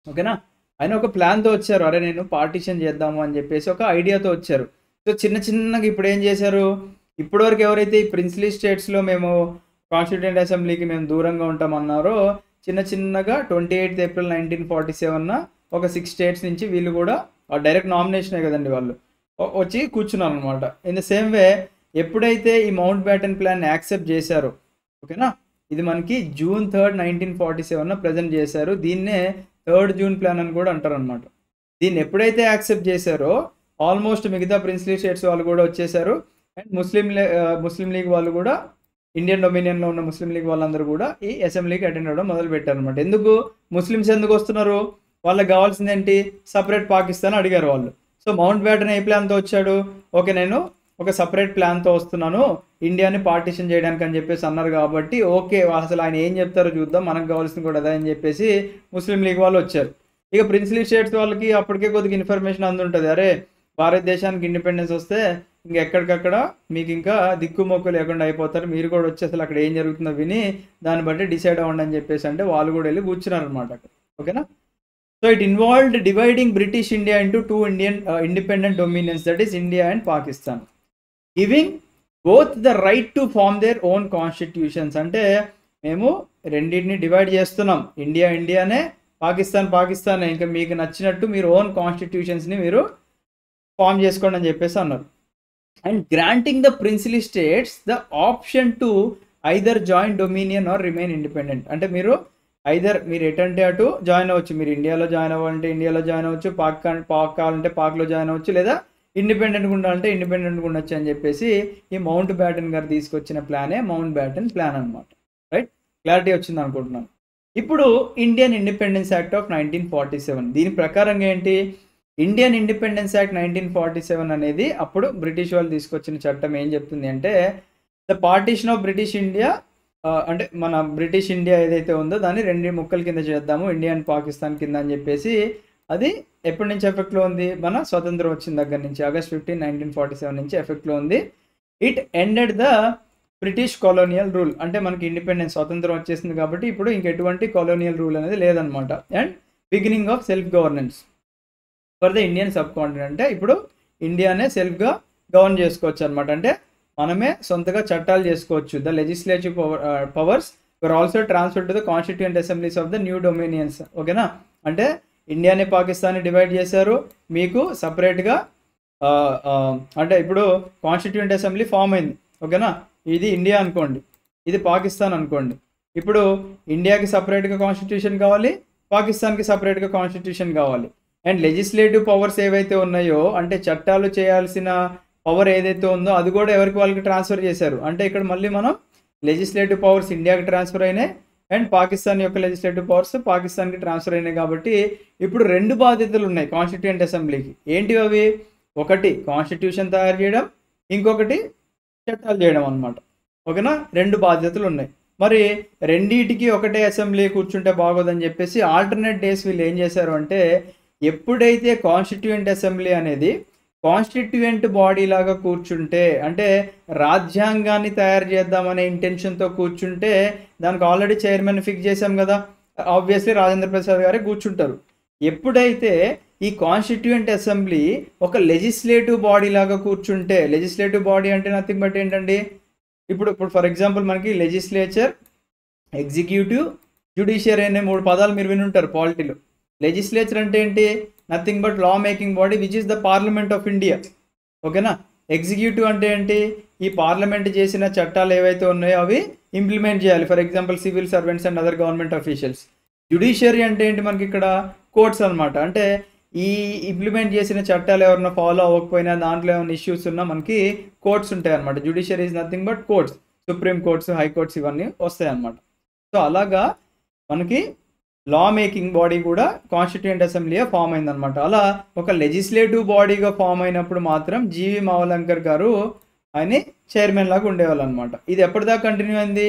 ఓకేనా. ఆయన ఒక ప్లాన్తో వచ్చారు, అరే నేను పార్టీషన్ చేద్దాము అని చెప్పేసి ఒక ఐడియాతో వచ్చారు. సో చిన్నగా ఇప్పుడు ఏం చేశారు, ఇప్పటివరకు ఎవరైతే ఈ ప్రిన్స్లీ స్టేట్స్లో మేము కాన్స్టిట్యూయెంట్ అసెంబ్లీకి మేము దూరంగా ఉంటామన్నారో చిన్నగా 28th April 1947న ఒక 6 states నుంచి వీళ్ళు కూడా డైరెక్ట్ నామినేషనే కదండి వాళ్ళు వచ్చి కూర్చున్నారు అనమాట. ఇన్ ద సేమ్ వే ఎప్పుడైతే ఈ మౌంట్ బ్యాటన్ ప్లాన్ యాక్సెప్ట్ చేశారో, ఓకేనా, ఇది మనకి June 3, 1947న ప్రజెంట్ చేశారు. దీన్నే 3rd June ప్లాన్ అని కూడా అంటారు అనమాట. దీన్ని ఎప్పుడైతే యాక్సెప్ట్ చేశారో ఆల్మోస్ట్ మిగతా ప్రిన్స్లీ స్టేట్స్ వాళ్ళు కూడా వచ్చేసారు. అండ్ ముస్లిం లీగ్ వాళ్ళు కూడా, ఇండియన్ డొమినియన్లో ఉన్న ముస్లిం లీగ్ వాళ్ళందరూ కూడా ఈ అసెంబ్లీకి అటెండ్ అవ్వడం మొదలు పెట్టారు అనమాట. ఎందుకు ముస్లిమ్స్ ఎందుకు వస్తున్నారు, వాళ్ళకి కావాల్సింది ఏంటి, సపరేట్ పాకిస్తాన్ అడిగారు వాళ్ళు. సో మౌంట్ బ్యాటన్ ఏ ప్లాన్తో వచ్చాడు, ఓకే నేను ఒక సపరేట్ ప్లాన్తో వస్తున్నాను ఇండియాని పార్టీషన్ చేయడానికి అని చెప్పేసి అన్నారు. కాబట్టి ఓకే అసలు ఆయన ఏం చెప్తారో చూద్దాం, మనకు కావాల్సింది కూడా అదే అని చెప్పేసి ముస్లిం లీగ్ వాళ్ళు వచ్చారు. ఇక ప్రిన్స్లీ స్టేట్స్ వాళ్ళకి అప్పటికే కొద్దిగా ఇన్ఫర్మేషన్ అందుంటుంది, అరే భారతదేశానికి ఇండిపెండెన్స్ వస్తే ఇంకెక్కడికక్కడ మీకు ఇంకా దిక్కుమొక్కు లేకుండా అయిపోతారు, మీరు కూడా వచ్చి అసలు అక్కడ ఏం జరుగుతుందో విని దాన్ని బట్టి డిసైడ్ అవ్వండి అని చెప్పేసి అంటే వాళ్ళు కూడా వెళ్ళి కూర్చున్నారు అనమాట అక్కడ, ఓకేనా. So it involved dividing British India into 2 independent dominions, that is India and Pakistan, giving both the right to form their own constitutions. అంటే మేము రెండింటిని డివైడ్ చేస్తున్నాం, ఇండియానే, పాకిస్తానే, ఇంకా మీకు నచ్చినట్టు మీరు ఓన్ కాన్స్టిట్యూషన్స్ని మీరు ఫామ్ చేసుకోండి అని చెప్పేసి అన్నారు. And granting the princely states the option to either join dominion or remain independent. అంటే మీరు ఎటంటే అటు జాయిన్ అవ్వచ్చు, మీరు ఇండియాలో జాయిన్ అవ్వాలంటే ఇండియాలో జాయిన్ అవ్వచ్చు, పాక్ కావాలంటే పాక్లో జాయిన్ అవ్వచ్చు, లేదా ఇండిపెండెంట్గా ఉండాలంటే ఇండిపెండెంట్గా ఉండొచ్చు అని చెప్పేసి ఈ మౌంట్ బ్యాటన్ గారు తీసుకొచ్చిన ప్లానే మౌంట్ బ్యాటన్ ప్లాన్ అనమాట, రైట్. క్లారిటీ వచ్చింది అనుకుంటున్నాను. ఇప్పుడు ఇండియన్ ఇండిపెండెన్స్ యాక్ట్ ఆఫ్ 1947 దీని ప్రకారంగా ఏంటి, ఇండియన్ ఇండిపెండెన్స్ యాక్ట్ 1947 అనేది అప్పుడు బ్రిటిష్ వాళ్ళు తీసుకొచ్చిన చట్టం ఏం చెప్తుంది అంటే the partition of British India, అంటే మన బ్రిటిష్ ఇండియా ఏదైతే ఉందో దాన్ని 2 ముక్కల కింద చేద్దాము, ఇండియా అండ్ పాకిస్తాన్ కింద అని చెప్పేసి అది ఎప్పటి నుంచి ఎఫెక్ట్లో ఉంది, మన స్వతంత్రం వచ్చిన దగ్గర నుంచి August 15, 1947 నుంచి ఎఫెక్ట్లో ఉంది. It ended the British colonial rule, అంటే మనకి ఇండిపెండెన్స్ స్వతంత్రం వచ్చేసింది కాబట్టి ఇప్పుడు ఇంకెటువంటి కొలోనియల్ రూల్ అనేది లేదనమాట. And beginning of self governance for the Indian sub continent, అంటే ఇప్పుడు ఇండియానే సెల్ఫ్గా గవర్న్ చేసుకోవచ్చు అనమాట. అంటే మనమే సొంతగా చట్టాలు చేసుకోవచ్చు. The legislative powers were also transfer to the constituent assemblies of the new dominions. ఓకేనా, అంటే ఇండియాని పాకిస్తాన్ని డివైడ్ చేశారు, మీకు సపరేట్గా అంటే ఇప్పుడు కాన్స్టిట్యూయెంట్ అసెంబ్లీ ఫామ్ అయింది. ఓకేనా, ఇది ఇండియా అనుకోండి, ఇది పాకిస్తాన్ అనుకోండి. ఇప్పుడు ఇండియాకి సపరేట్గా కాన్స్టిట్యూషన్ కావాలి, పాకిస్తాన్కి సపరేట్గా కాన్స్టిట్యూషన్ కావాలి. అండ్ లెజిస్లేటివ్ పవర్స్ ఏవైతే ఉన్నాయో, అంటే చట్టాలు చేయాల్సిన పవర్ ఏదైతే ఉందో అది కూడా ఎవరికి వాళ్ళకి ట్రాన్స్ఫర్ చేశారు. అంటే ఇక్కడ మళ్ళీ మనం లెజిస్లేటివ్ పవర్స్ ఇండియాకి ట్రాన్స్ఫర్ అయినాయి అండ్ పాకిస్తాన్ యొక్క లెజిస్లేటివ్ పవర్స్ పాకిస్తాన్కి ట్రాన్స్ఫర్ అయినాయి. కాబట్టి ఇప్పుడు 2 బాధ్యతలు ఉన్నాయి కాన్స్టిట్యూయెంట్ అసెంబ్లీకి. ఏంటివి అవి? ఒకటి కాన్స్టిట్యూషన్ తయారు చేయడం, ఇంకొకటి చట్టాలు చేయడం అనమాట. ఓకేనా, 2 బాధ్యతలు ఉన్నాయి. మరి రెండింటికి ఒకటే అసెంబ్లీ కూర్చుంటే బాగోదని చెప్పేసి ఆల్టర్నేట్ డేస్ వీళ్ళు ఏం చేశారు అంటే, ఎప్పుడైతే కాన్స్టిట్యూయెంట్ అసెంబ్లీ అనేది కాన్స్టిట్యూయెంట్ బాడీ లాగా కూర్చుంటే, అంటే రాజ్యాంగాన్ని తయారు చేద్దామనే ఇంటెన్షన్తో కూర్చుంటే, దానికి ఆల్రెడీ చైర్మన్ ఫిక్స్ చేశాం కదా, ఆబ్వియస్లీ రాజేంద్ర ప్రసాద్ గారే కూర్చుంటారు. ఎప్పుడైతే ఈ కాన్స్టిట్యూయెంట్ అసెంబ్లీ ఒక లెజిస్లేటివ్ బాడీ లాగా కూర్చుంటే, లెజిస్లేటివ్ బాడీ అంటే నథింగ్ బట్ ఏంటండి, ఇప్పుడు ఫర్ ఎగ్జాంపుల్ మనకి లెజిస్లేచర్, ఎగ్జిక్యూటివ్, జ్యుడిషియరీ అనే 3 పదాలు మీరు వినుంటారు పాలిటీలో. లెజిస్లేచర్ అంటే ఏంటి? Nothing but law making body which is the parliament of India. ఓకేనా, ఎగ్జిక్యూటివ్ అంటే ఏంటి? ఈ పార్లమెంట్ చేసిన చట్టాలు ఏవైతే ఉన్నాయో అవి ఇంప్లిమెంట్ చేయాలి, for example civil servants and other government officials. Judiciary అంటే ఏంటి? మనకి ఇక్కడ కోర్ట్స్ అనమాట. అంటే ఈ ఇంప్లిమెంట్ చేసిన చట్టాలు ఎవరైనా ఫాలో అవ్వకపోయినా, దాంట్లో ఏమైనా ఇష్యూస్ ఉన్నా మనకి కోర్ట్స్ ఉంటాయి అనమాట. Judiciary is nothing but courts, supreme courts, high courts ఇవన్నీ వస్తాయి అన్నమాట. సో అలాగా మనకి లా మేకింగ్ బాడీ కూడా కాన్స్టిట్యూయెంట్ అసెంబ్లీ ఫామ్ అయిందనమాట. అలా ఒక లెజిస్లేటివ్ బాడీగా ఫామ్ అయినప్పుడు మాత్రం జీవి మావలంకర్ గారు ఆయన చైర్మన్ లాగా ఉండేవాళ్ళు అనమాట. ఇది ఎప్పటిదాకా కంటిన్యూ అయింది?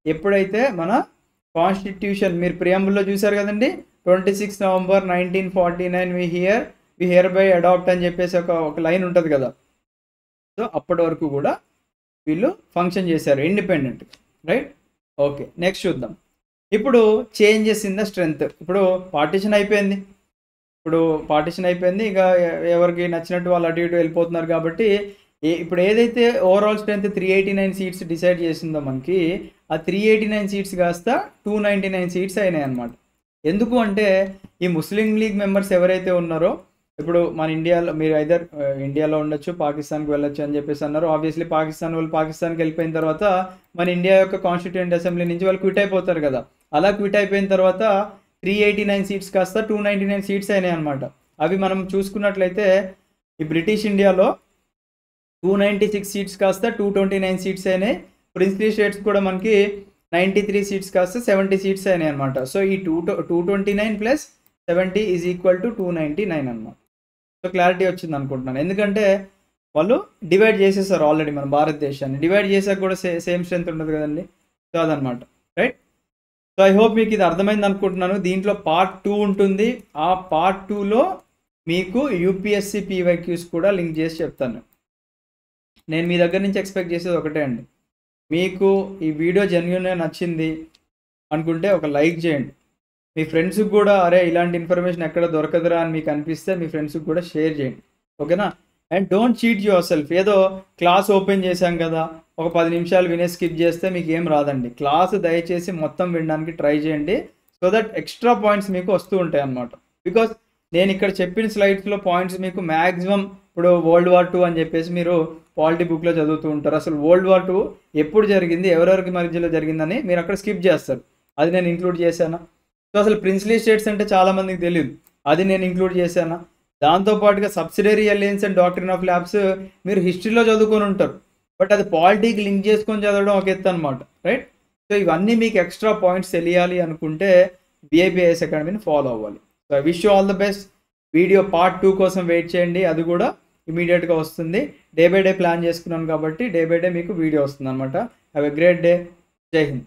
ఎప్పుడైతే మన కాన్స్టిట్యూషన్ మీరు ప్రియంబుల్లో చూసారు కదండి, 26 November 1949 we hereby adopt అని చెప్పేసి ఒక లైన్ ఉంటుంది కదా. సో అప్పటి వరకు కూడా వీళ్ళు ఫంక్షన్ చేశారు ఇండిపెండెంట్, రైట్? ఓకే, నెక్స్ట్ చూద్దాం. ఇప్పుడు చేంజెస్ ఇన్ ద స్ట్రెంగ్త్. ఇప్పుడు పార్టీషన్ అయిపోయింది, ఇక ఎవరికి నచ్చినట్టు వాళ్ళు అటు ఇటు వెళ్ళిపోతున్నారు. కాబట్టి ఇప్పుడు ఏదైతే ఓవరాల్ స్ట్రెంగ్త్ 389 సీట్స్ డిసైడ్ చేసిందో మనకి, ఆ 389 సీట్స్ కాస్త 299 సీట్స్ అయినాయి అన్నమాట. ఎందుకు అంటే ఈ ముస్లిం లీగ్ మెంబర్స్ ఎవరైతే ఉన్నారో, ఇప్పుడు మన ఇండియాలో మీరు ఐదర్ ఇండియాలో ఉండొచ్చు, పాకిస్తాన్కి వెళ్ళొచ్చు అని చెప్పేసి అన్నారు. ఆబ్వియస్లీ పాకిస్తాన్ వాళ్ళు పాకిస్తాన్కి వెళ్ళిపోయిన తర్వాత మన ఇండియా యొక్క కాన్స్టిట్యూయెంట్ అసెంబ్లీ నుంచి వాళ్ళు క్విట్ అయిపోతారు కదా. అలా క్విట్ అయిపోయిన తర్వాత 389 సీట్స్ కాస్త 299 సీట్స్ అయినాయి అనమాట. అవి మనం చూసుకున్నట్లయితే ఈ బ్రిటిష్ ఇండియాలో 296 సీట్స్ కాస్త 229 సీట్స్ అయినాయి. ప్రిన్స్లీ స్టేట్స్ కూడా మనకి 93 సీట్స్ కాస్త 70 సీట్స్ అయినాయి అనమాట. సో ఈ 229 ప్లస్ 70 ఈజ్ ఈక్వల్ టు 299 అనమాట. సో క్లారిటీ వచ్చింది అనుకుంటున్నాను. ఎందుకంటే వాళ్ళు డివైడ్ చేసేసారు ఆల్రెడీ మన భారతదేశాన్ని. డివైడ్ చేసాక కూడా సేమ్ స్ట్రెంత్ ఉండదు కదండి. సో అదనమాట, రైట్? సో ఐ హోప్ మీకు ఇది అర్థమైంది అనుకుంటున్నాను. దీంట్లో పార్ట్ 2 ఉంటుంది. ఆ పార్ట్ 2లో మీకు యూపీఎస్సీ పీవైక్యూస్ కూడా లింక్ చేసి చెప్తాను. నేను మీ దగ్గర నుంచి ఎక్స్పెక్ట్ చేసేది ఒకటే అండి, మీకు ఈ వీడియో జెన్యూన్గా నచ్చింది అనుకుంటే ఒక లైక్ చేయండి. మీ ఫ్రెండ్స్కి కూడా అరే ఇలాంటి ఇన్ఫర్మేషన్ ఎక్కడ దొరకదురా అని మీకు అనిపిస్తే మీ ఫ్రెండ్స్కి కూడా షేర్ చేయండి. ఓకేనా? And don't cheat your self. ఏదో క్లాస్ ఓపెన్ చేశాం కదా, ఒక 10 నిమిషాలు వినే స్కిప్ చేస్తే మీకు ఏం రాదండి. క్లాస్ దయచేసి మొత్తం వినడానికి ట్రై చేయండి. సో దట్ ఎక్స్ట్రా పాయింట్స్ మీకు వస్తూ ఉంటాయి అన్నమాట. బికాస్ నేను ఇక్కడ చెప్పిన స్లైడ్స్లో పాయింట్స్ మీకు మ్యాక్సిమం, ఇప్పుడు వరల్డ్ వార్ 2 అని చెప్పేసి మీరు పాలిటీ బుక్లో చదువుతూ ఉంటారు. అసలు వరల్డ్ వార్ 2 ఎప్పుడు జరిగింది, ఎవరెవరికి మధ్యలో జరిగిందని మీరు అక్కడ స్కిప్ చేస్తారు. అది నేను ఇంక్లూడ్ చేశానా? సో అసలు ప్రిన్స్లీ స్టేట్స్ అంటే చాలామందికి తెలియదు, అది నేను ఇంక్లూడ్ చేశానా? దాంతోపాటుగా subsidiary alliance and doctrine of labs మీరు హిస్టరీలో చదువుకొని ఉంటారు, బట్ అది పాలిటీకి లింక్ చేసుకొని చదవడం ఒక ఎత్తు అనమాట, రైట్? సో ఇవన్నీ మీకు ఎక్స్ట్రా పాయింట్స్ తెలియాలి అనుకుంటే విఐపిఐఎస్ అకాడమీని ఫాలో అవ్వాలి. So I wish you all the best. Video part 2 కోసం వెయిట్ చేయండి, అది కూడా ఇమీడియట్గా వస్తుంది. డే బై డే ప్లాన్ చేసుకున్నాను కాబట్టి డే బై డే మీకు వీడియో వస్తుంది అనమాట. Have a great day. జై హింద్.